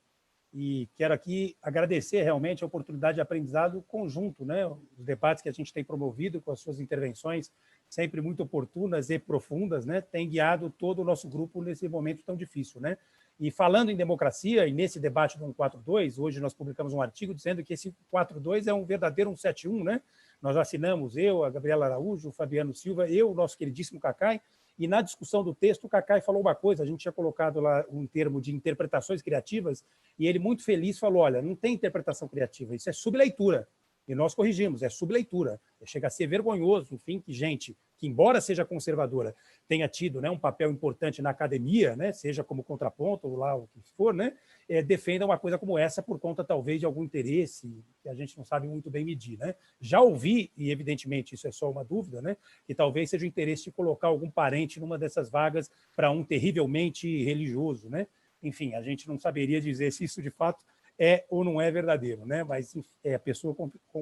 E quero aqui agradecer realmente a oportunidade de aprendizado conjunto, né? Os debates que a gente tem promovido com as suas intervenções, sempre muito oportunas e profundas, né? Tem guiado todo o nosso grupo nesse momento tão difícil, né? E falando em democracia, e nesse debate do 142, hoje nós publicamos um artigo dizendo que esse 142 é um verdadeiro 171, né? Nós assinamos, eu, a Gabriela Araújo, o Fabiano Silva, eu, o nosso queridíssimo Cacai, e na discussão do texto, o Cacai falou uma coisa, a gente tinha colocado lá um termo de interpretações criativas, e ele, muito feliz, falou, olha, não tem interpretação criativa, isso é subleitura. E nós corrigimos, é subleitura. Chega a ser vergonhoso, enfim, que gente que, embora seja conservadora, tenha tido, né, um papel importante na academia, né, seja como contraponto ou lá o que for, né, defenda uma coisa como essa por conta, talvez, de algum interesse que a gente não sabe muito bem medir. Né? Já ouvi, e evidentemente isso é só uma dúvida, né, que talvez seja o interesse de colocar algum parente numa dessas vagas para um terrivelmente religioso. Né? Enfim, a gente não saberia dizer se isso, de fato, é ou não é verdadeiro, né? Mas a pessoa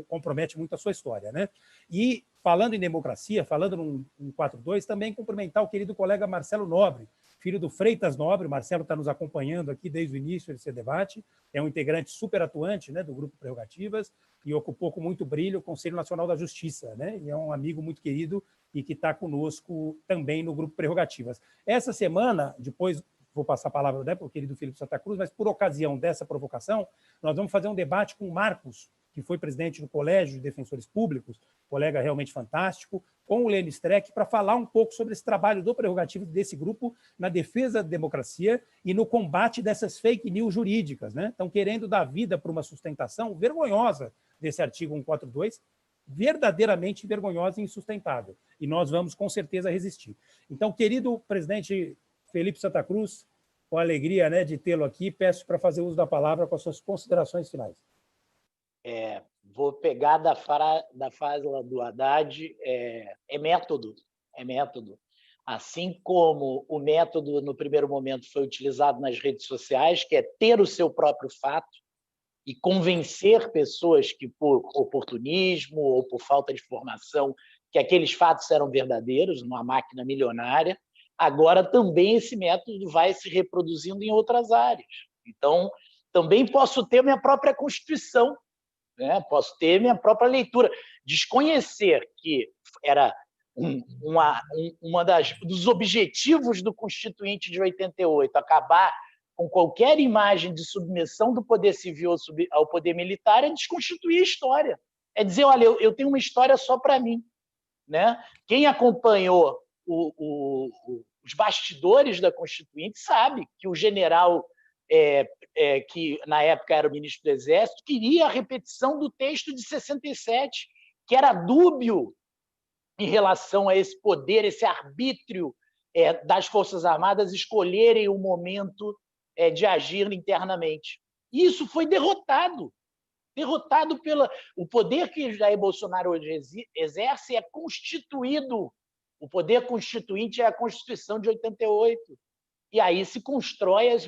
compromete muito a sua história. Né? E, falando em democracia, falando no 142, também cumprimentar o querido colega Marcelo Nobre, filho do Freitas Nobre. O Marcelo está nos acompanhando aqui desde o início desse debate, é um integrante super atuante, né, do Grupo Prerrogativas e ocupou com muito brilho o Conselho Nacional da Justiça, né? E é um amigo muito querido e que está conosco também no Grupo Prerrogativas. Essa semana, depois vou passar a palavra, né, para o querido Felipe Santa Cruz, mas por ocasião dessa provocação, nós vamos fazer um debate com o Marcos, que foi presidente do Colégio de Defensores Públicos, colega realmente fantástico, com o Lênin Streck, para falar um pouco sobre esse trabalho do Prerrogativo desse grupo na defesa da democracia e no combate dessas fake news jurídicas. Né? Estão querendo dar vida para uma sustentação vergonhosa desse artigo 142, verdadeiramente vergonhosa e insustentável. E nós vamos, com certeza, resistir. Então, querido presidente Felipe Santa Cruz, com a alegria, né, de tê-lo aqui, peço para fazer uso da palavra com as suas considerações finais. Vou pegar da fase do Haddad, é método. Assim como o método, no primeiro momento, foi utilizado nas redes sociais, que é ter o seu próprio fato e convencer pessoas que, por oportunismo ou por falta de formação, que aqueles fatos eram verdadeiros, numa máquina milionária. Agora, também esse método vai se reproduzindo em outras áreas. Então, também posso ter minha própria Constituição, né? Posso ter minha própria leitura. Desconhecer que era dos objetivos do Constituinte de 88, acabar com qualquer imagem de submissão do poder civil ao poder militar, é desconstituir a história. É dizer, olha, eu tenho uma história só para mim, né? Quem acompanhou os bastidores da Constituinte sabe que o general, que na época era o ministro do Exército, queria a repetição do texto de 67, que era dúbio em relação a esse poder, esse arbítrio das Forças Armadas escolherem o momento de agir internamente. E isso foi derrotado pelo o poder que Jair Bolsonaro hoje exerce é constituído. O poder constituinte é a Constituição de 88. E aí se constrói as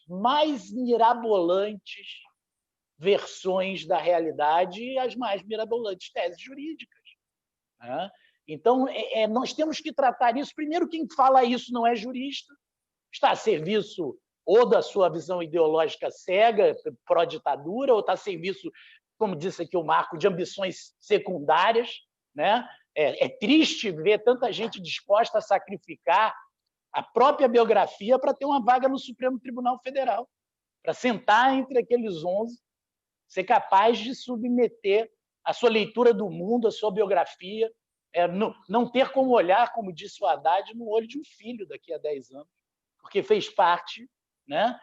mais mirabolantes versões da realidade e as mais mirabolantes teses jurídicas. Né? Então, nós temos que tratar isso. Primeiro, quem fala isso não é jurista, está a serviço ou da sua visão ideológica cega, pró-ditadura, ou está a serviço, como disse aqui o Marco, de ambições secundárias. Né? É triste ver tanta gente disposta a sacrificar a própria biografia para ter uma vaga no Supremo Tribunal Federal, para sentar entre aqueles 11, ser capaz de submeter a sua leitura do mundo, a sua biografia, não ter como olhar, como disse o Haddad, no olho de um filho daqui a 10 anos, porque fez parte. Né?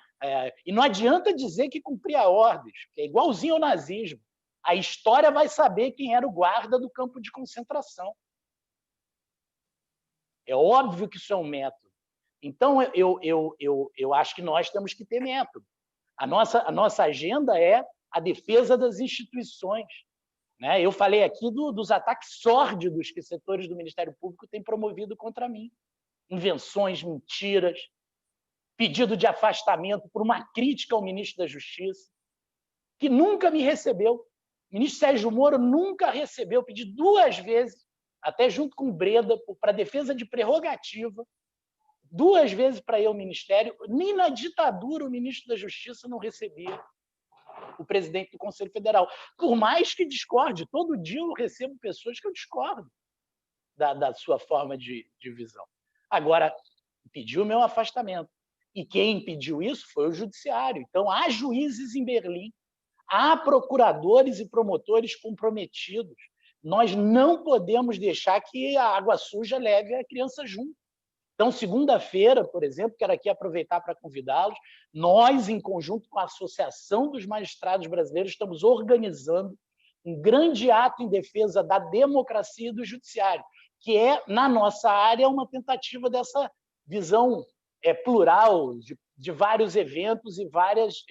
E não adianta dizer que cumpria ordens, que é igualzinho ao nazismo. A história vai saber quem era o guarda do campo de concentração. É óbvio que isso é um método. Então, eu acho que nós temos que ter método. A nossa agenda é a defesa das instituições. Né? Eu falei aqui dos ataques sórdidos que setores do Ministério Público têm promovido contra mim. Invenções, mentiras, pedido de afastamento por uma crítica ao ministro da Justiça, que nunca me recebeu. O ministro Sérgio Moro nunca recebeu. Pedi 2 vezes, até junto com o Breda, para defesa de prerrogativa, 2 vezes para ir ao Ministério. Nem na ditadura o ministro da Justiça não recebia o presidente do Conselho Federal. Por mais que discorde, todo dia eu recebo pessoas que eu discordo da sua forma de visão. Agora, pediu o meu afastamento. E quem impediu isso foi o Judiciário. Então, há juízes em Berlim, há procuradores e promotores comprometidos. Nós não podemos deixar que a água suja leve a criança junto. Então, segunda-feira, por exemplo, quero aqui aproveitar para convidá-los, nós, em conjunto com a Associação dos Magistrados Brasileiros, estamos organizando um grande ato em defesa da democracia e do Judiciário, que na nossa área, uma tentativa dessa visão plural de vários eventos e várias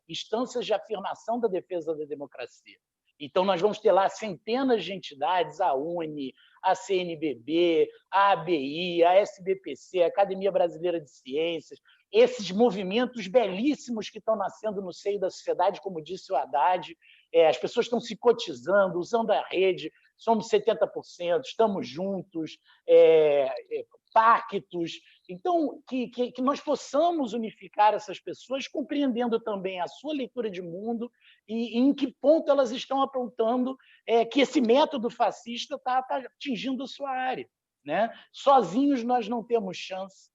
instâncias de afirmação da defesa da democracia. Então, nós vamos ter lá centenas de entidades, a UNE, a CNBB, a ABI, a SBPC, a Academia Brasileira de Ciências, esses movimentos belíssimos que estão nascendo no seio da sociedade, como disse o Haddad, as pessoas estão se cotizando, usando a rede, somos 70%, estamos juntos, pactos. Então, que nós possamos unificar essas pessoas, compreendendo também a sua leitura de mundo e em que ponto elas estão apontando que esse método fascista está atingindo a sua área. Né? Sozinhos nós não temos chance,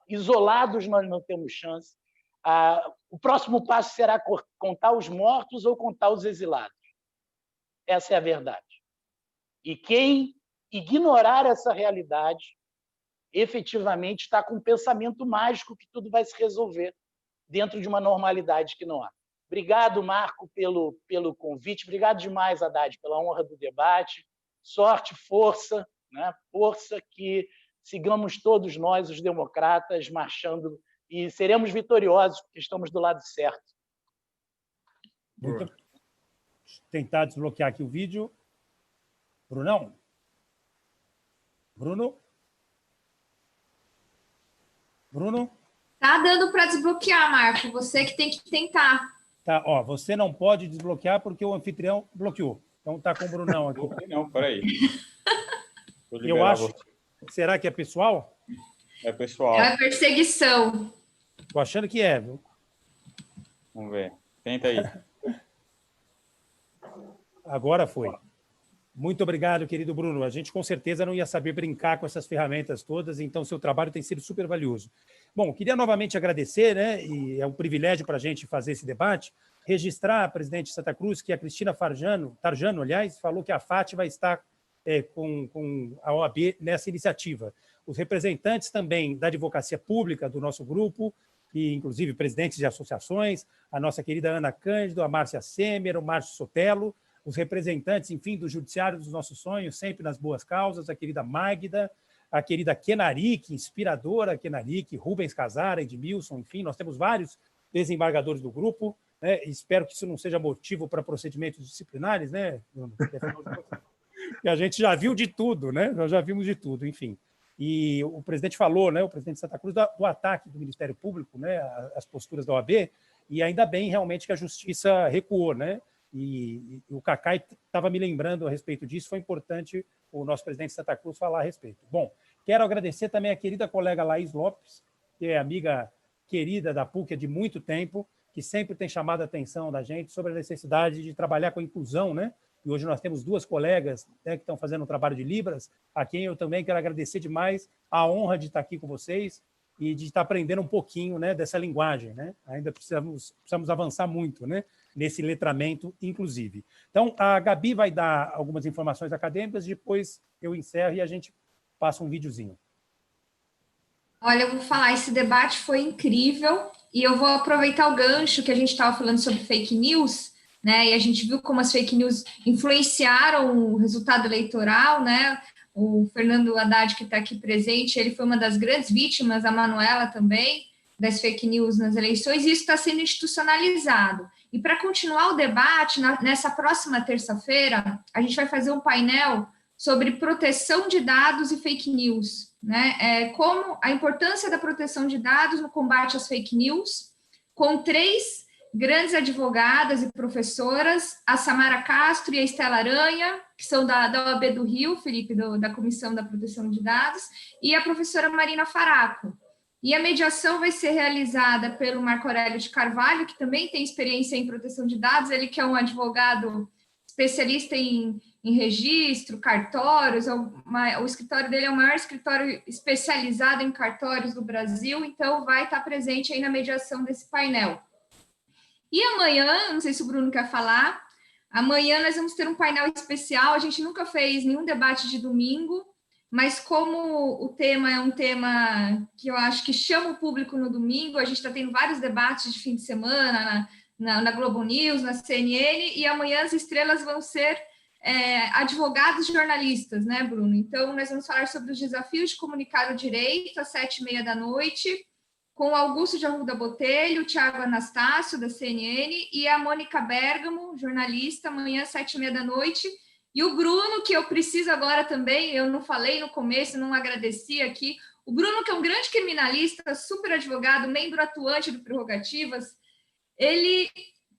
isolados nós não temos chance. O próximo passo será contar os mortos ou contar os exilados. Essa é a verdade. E quem ignorar essa realidade efetivamente está com um pensamento mágico que tudo vai se resolver dentro de uma normalidade que não há. Obrigado, Marco, pelo convite. Obrigado demais, Haddad, pela honra do debate. Sorte, força, né? Força, que sigamos todos nós, os democratas, marchando e seremos vitoriosos, porque estamos do lado certo. Muito... Tentar desbloquear aqui o vídeo. Brunão? Bruno? Bruno? Tá dando para desbloquear, Marco. Você que tem que tentar. Tá, ó, você não pode desbloquear porque o anfitrião bloqueou. Então tá com o Brunão aqui. Não, peraí. Eu acho. Será que é pessoal? É pessoal. É a perseguição. Tô achando que é, viu? Vamos ver. Tenta aí. Agora foi. Muito obrigado, querido Bruno. A gente com certeza não ia saber brincar com essas ferramentas todas, então seu trabalho tem sido super valioso. Bom, queria novamente agradecer, né? E é um privilégio para a gente fazer esse debate, registrar a presidente de Santa Cruz, que a Cristina Tarjano, aliás, falou que a FAT vai estar com a OAB nessa iniciativa. Os representantes também da advocacia pública do nosso grupo, e inclusive presidentes de associações, a nossa querida Ana Cândido, a Márcia Semer, o Márcio Sotelo, os representantes, enfim, do Judiciário dos Nossos Sonhos, sempre nas boas causas, a querida Magda, a querida Kenarique, inspiradora Kenarique, Rubens Casara, Edmilson, enfim, nós temos vários desembargadores do grupo, né? Espero que isso não seja motivo para procedimentos disciplinares, né, Bruno? Que a gente já viu de tudo, né? Nós já vimos de tudo, enfim. E o presidente falou, né, o presidente de Santa Cruz, do ataque do Ministério Público, né, às posturas da OAB, e ainda bem realmente que a justiça recuou, né? E o Cacai estava me lembrando a respeito disso, foi importante o nosso presidente de Santa Cruz falar a respeito. Bom, quero agradecer também a querida colega Laís Lopes, que é amiga querida da PUC há de muito tempo, que sempre tem chamado a atenção da gente sobre a necessidade de trabalhar com a inclusão, né? E hoje nós temos duas colegas, né, que estão fazendo um trabalho de Libras, a quem eu também quero agradecer demais a honra de estar aqui com vocês e de estar aprendendo um pouquinho, né, dessa linguagem, né? Ainda precisamos avançar muito, né, nesse letramento, inclusive. Então, a Gabi vai dar algumas informações acadêmicas, depois eu encerro e a gente passa um videozinho. Olha, eu vou falar, esse debate foi incrível e eu vou aproveitar o gancho que a gente estava falando sobre fake news, né? E a gente viu como as fake news influenciaram o resultado eleitoral, né? O Fernando Haddad, que está aqui presente, ele foi uma das grandes vítimas, a Manuela também, das fake news nas eleições, e isso está sendo institucionalizado. E para continuar o debate, nessa próxima terça-feira, a gente vai fazer um painel sobre proteção de dados e fake news, né? Como a importância da proteção de dados no combate às fake news, com 3 grandes advogadas e professoras, a Samara Castro e a Estela Aranha, que são da OAB do Rio, Felipe, da Comissão da Proteção de Dados, e a professora Marina Faraco. E a mediação vai ser realizada pelo Marco Aurélio de Carvalho, que também tem experiência em proteção de dados, ele que é um advogado especialista em registro, cartórios, o escritório dele é o maior escritório especializado em cartórios do Brasil, então vai estar presente aí na mediação desse painel. E amanhã, não sei se o Bruno quer falar, amanhã nós vamos ter um painel especial, a gente nunca fez nenhum debate de domingo, mas como o tema é um tema que eu acho que chama o público no domingo, a gente está tendo vários debates de fim de semana na Globo News, na CNN, e amanhã as estrelas vão ser advogados jornalistas, né, Bruno? Então, nós vamos falar sobre os desafios de comunicar o direito às 19h30, com o Augusto de Arruda Botelho, o Thiago Anastácio, da CNN, e a Mônica Bergamo, jornalista, amanhã às 19h30, e o Bruno, que eu preciso agora também, eu não falei no começo, não agradeci aqui, o Bruno, que é um grande criminalista, super advogado, membro atuante do Prerrogativas, ele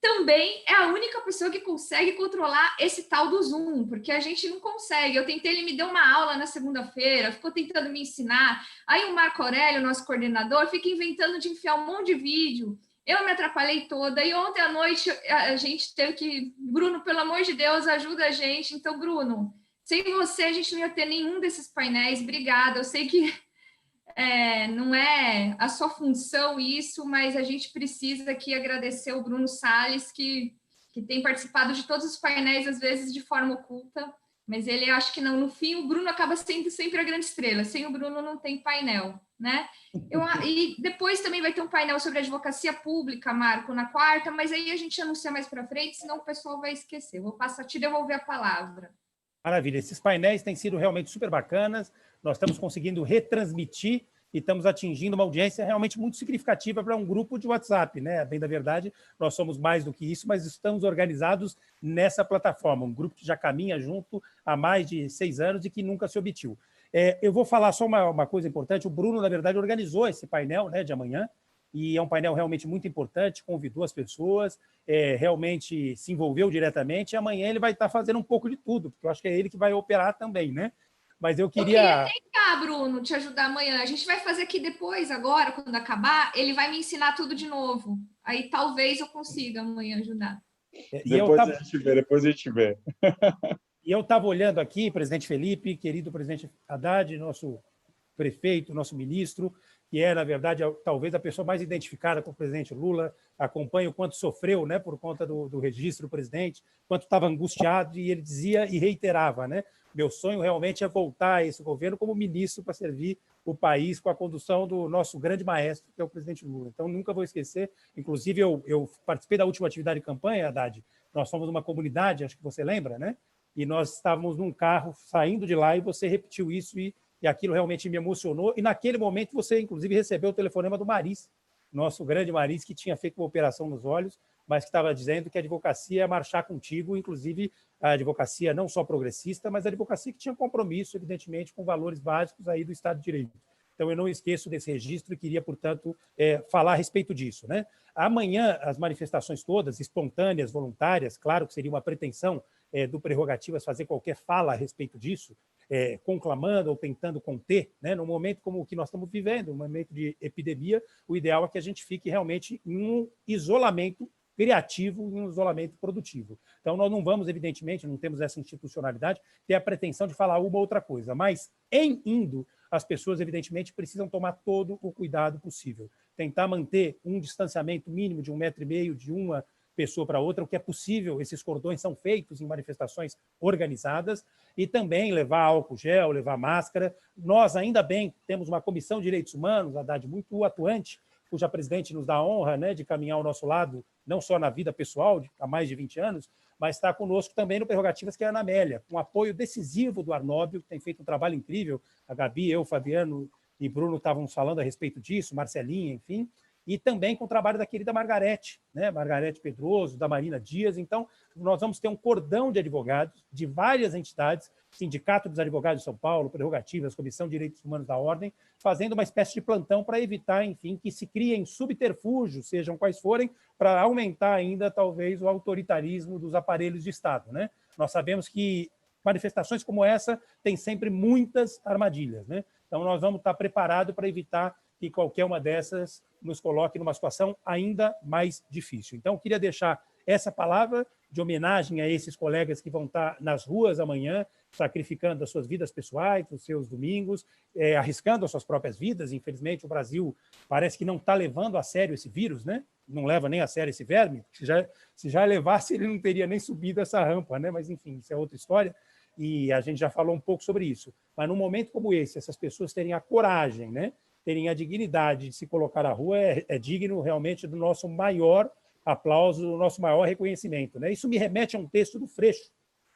também é a única pessoa que consegue controlar esse tal do Zoom, porque a gente não consegue. Eu tentei, ele me deu uma aula na segunda-feira, ficou tentando me ensinar. Aí o Marco Aurélio, nosso coordenador, fica inventando de enfiar um monte de vídeo. Eu me atrapalhei toda. E ontem à noite a gente teve que... Bruno, pelo amor de Deus, ajuda a gente. Então, Bruno, sem você a gente não ia ter nenhum desses painéis. Obrigada. Eu sei que não é a sua função isso, mas a gente precisa aqui agradecer o Bruno Salles, que tem participado de todos os painéis, às vezes de forma oculta, mas ele acho que não, no fim o Bruno acaba sendo sempre a grande estrela, sem o Bruno não tem painel, né? E depois também vai ter um painel sobre advocacia pública, Marco, na quarta, mas aí a gente anuncia mais para frente, senão o pessoal vai esquecer. Vou passar a te devolver a palavra. Maravilha, esses painéis têm sido realmente super bacanas, nós estamos conseguindo retransmitir e estamos atingindo uma audiência realmente muito significativa para um grupo de WhatsApp, né? Bem da verdade, nós somos mais do que isso, mas estamos organizados nessa plataforma, um grupo que já caminha junto há mais de 6 anos e que nunca se obteve. Eu vou falar só uma coisa importante, o Bruno, na verdade, organizou esse painel, né, de amanhã, e é um painel realmente muito importante, convidou as pessoas, realmente se envolveu diretamente, e amanhã ele vai estar fazendo um pouco de tudo, porque eu acho que é ele que vai operar também, né? Mas eu queria tentar, Bruno, te ajudar amanhã. A gente vai fazer aqui depois, agora, quando acabar, ele vai me ensinar tudo de novo. Aí talvez eu consiga amanhã ajudar. Depois a gente vê. E eu estava olhando aqui, presidente Felipe, querido presidente Haddad, nosso prefeito, nosso ministro, que é, na verdade, talvez a pessoa mais identificada com o presidente Lula, acompanha o quanto sofreu, né, por conta do registro do presidente, quanto estava angustiado, e ele dizia e reiterava, né, meu sonho realmente é voltar a esse governo como ministro para servir o país com a condução do nosso grande maestro, que é o presidente Lula. Então, nunca vou esquecer. Inclusive, eu participei da última atividade de campanha, Haddad. Nós fomos uma comunidade, acho que você lembra, né? E nós estávamos num carro saindo de lá e você repetiu isso e aquilo realmente me emocionou. E naquele momento você, inclusive, recebeu o telefonema do Maris, nosso grande Maris, que tinha feito uma operação nos olhos, mas que estava dizendo que a advocacia ia marchar contigo, inclusive a advocacia não só progressista, mas a advocacia que tinha compromisso, evidentemente, com valores básicos aí do Estado de Direito. Então, eu não esqueço desse registro e queria, portanto, falar a respeito disso, né? Amanhã, as manifestações todas, espontâneas, voluntárias, claro que seria uma pretensão do Prerrogativas fazer qualquer fala a respeito disso, conclamando ou tentando conter, né? No momento como o que nós estamos vivendo, um momento de epidemia, o ideal é que a gente fique realmente em um isolamento criativo e um isolamento produtivo. Então, nós não vamos, evidentemente, não temos essa institucionalidade, ter a pretensão de falar uma ou outra coisa, mas, em indo, as pessoas, evidentemente, precisam tomar todo o cuidado possível. Tentar manter um distanciamento mínimo de 1,5 metro de uma pessoa para outra, o que é possível, esses cordões são feitos em manifestações organizadas, e também levar álcool gel, levar máscara. Nós, ainda bem, temos uma comissão de direitos humanos, Haddad, muito atuante, cuja presidente nos dá a honra, né, de caminhar ao nosso lado, não só na vida pessoal, há mais de 20 anos, mas está conosco também no Prerrogativas, que é a Ana Amélia, com apoio decisivo do Arnóbio, que tem feito um trabalho incrível. A Gabi, eu, Fabiano e Bruno estávamos falando a respeito disso, Marcelinha, enfim, e também com o trabalho da querida Margarete, né? Margarete Pedroso, da Marina Dias. Então, nós vamos ter um cordão de advogados de várias entidades, Sindicato dos Advogados de São Paulo, Prerrogativas, Comissão de Direitos Humanos da Ordem, fazendo uma espécie de plantão para evitar, enfim, que se criem subterfúgios, sejam quais forem, para aumentar ainda, talvez, o autoritarismo dos aparelhos de Estado, né? Nós sabemos que manifestações como essa têm sempre muitas armadilhas, né? Então, nós vamos estar preparados para evitar que qualquer uma dessas nos coloque numa situação ainda mais difícil. Então, eu queria deixar essa palavra de homenagem a esses colegas que vão estar nas ruas amanhã, sacrificando as suas vidas pessoais, os seus domingos, arriscando as suas próprias vidas. Infelizmente, o Brasil parece que não está levando a sério esse vírus, né? Não leva nem a sério esse verme. Se já levasse, ele não teria nem subido essa rampa, né? Mas, enfim, isso é outra história. E a gente já falou um pouco sobre isso. Mas, num momento como esse, essas pessoas terem a coragem, né? Terem a dignidade de se colocar à rua, é digno realmente do nosso maior aplauso, do nosso maior reconhecimento, né? Isso me remete a um texto do Freixo,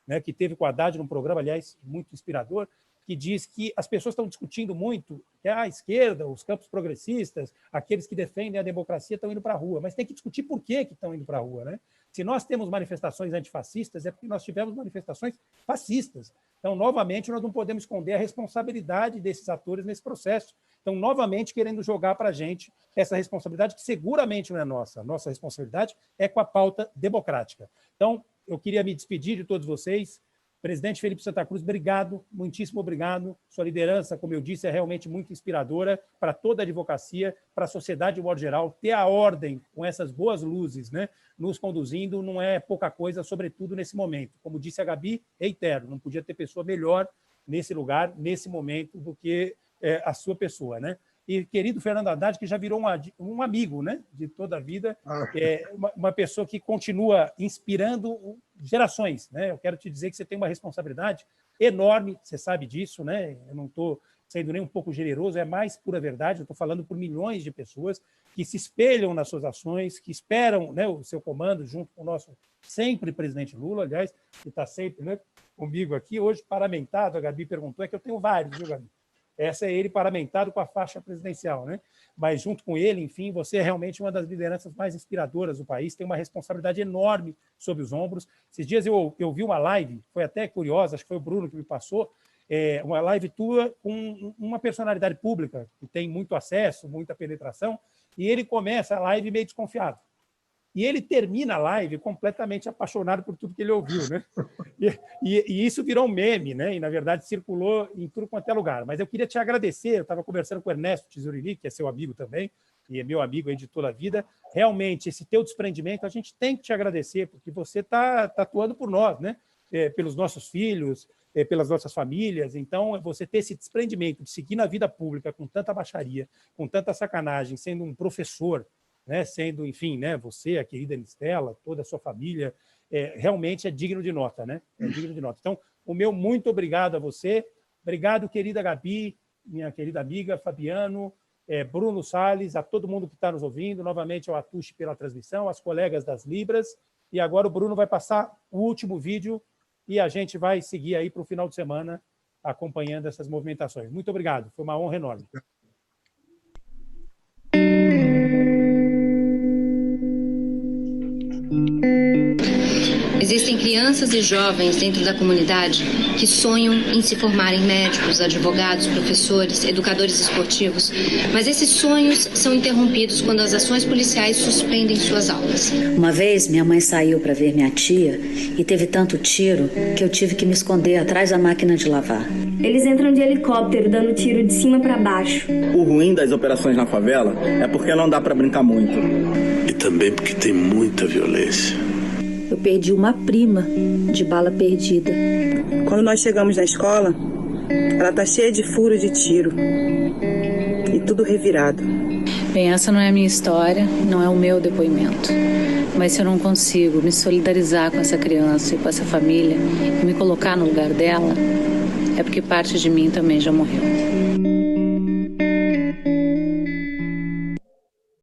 né, que teve com a Haddad num programa, aliás, muito inspirador, que diz que as pessoas estão discutindo muito que a esquerda, os campos progressistas, aqueles que defendem a democracia estão indo para a rua, mas tem que discutir por que estão indo para a rua, né? Se nós temos manifestações antifascistas, é porque nós tivemos manifestações fascistas. Então, novamente, nós não podemos esconder a responsabilidade desses atores nesse processo. Então, novamente, querendo jogar para a gente essa responsabilidade, que seguramente não é nossa. Nossa responsabilidade é com a pauta democrática. Então, eu queria me despedir de todos vocês. Presidente Felipe Santa Cruz, obrigado, muitíssimo obrigado. Sua liderança, como eu disse, é realmente muito inspiradora para toda a advocacia, para a sociedade de modo geral. Ter a ordem com essas boas luzes, né, nos conduzindo não é pouca coisa, sobretudo nesse momento. Como disse a Gabi, reitero, não podia ter pessoa melhor nesse lugar, nesse momento, do que a sua pessoa, né? E querido Fernando Haddad, que já virou um amigo, né, de toda a vida, uma pessoa que continua inspirando gerações, né? Eu quero te dizer que você tem uma responsabilidade enorme, você sabe disso, né? Eu não estou sendo nem um pouco generoso, é mais pura verdade, eu estou falando por milhões de pessoas que se espelham nas suas ações, que esperam, né, o seu comando junto com o nosso sempre presidente Lula, aliás, que está sempre, né, comigo aqui, hoje paramentado, a Gabi perguntou, é que eu tenho vários, viu, Gabi? Essa é ele paramentado com a faixa presidencial, né? Mas junto com ele, enfim, você é realmente uma das lideranças mais inspiradoras do país, tem uma responsabilidade enorme sobre os ombros. Esses dias eu vi uma live, foi até curiosa, acho que foi o Bruno que me passou, uma live tua com uma personalidade pública que tem muito acesso, muita penetração, e ele começa a live meio desconfiado. E ele termina a live completamente apaixonado por tudo que ele ouviu, né? E isso virou um meme, né? E, na verdade, circulou em tudo quanto é lugar. Mas eu queria te agradecer, eu estava conversando com o Ernesto Tesorini, que é seu amigo também, e é meu amigo aí de toda a vida. Realmente, esse teu desprendimento, a gente tem que te agradecer, porque você está atuando por nós, né? Pelos nossos filhos, pelas nossas famílias. Então, você ter esse desprendimento de seguir na vida pública com tanta baixaria, com tanta sacanagem, sendo um professor, né, sendo, enfim, né, você, a querida Anistela, toda a sua família, realmente é digno de nota, né? É digno de nota. Então, o meu muito obrigado a você. Obrigado, querida Gabi, minha querida amiga, Fabiano, Bruno Salles, a todo mundo que está nos ouvindo, novamente ao Atushi pela transmissão, as colegas das Libras, e agora o Bruno vai passar o último vídeo e a gente vai seguir aí para o final de semana acompanhando essas movimentações. Muito obrigado, foi uma honra enorme. Existem crianças e jovens dentro da comunidade que sonham em se formarem médicos, advogados, professores, educadores esportivos, mas esses sonhos são interrompidos quando as ações policiais suspendem suas aulas. Uma vez, minha mãe saiu para ver minha tia e teve tanto tiro que eu tive que me esconder atrás da máquina de lavar. Eles entram de helicóptero dando tiro de cima para baixo. O ruim das operações na favela é porque não dá para brincar muito. E também porque tem muita violência. Eu perdi uma prima de bala perdida. Quando nós chegamos na escola, ela tá cheia de furo de tiro. E tudo revirado. Bem, essa não é a minha história, não é o meu depoimento. Mas se eu não consigo me solidarizar com essa criança e com essa família e me colocar no lugar dela, é porque parte de mim também já morreu.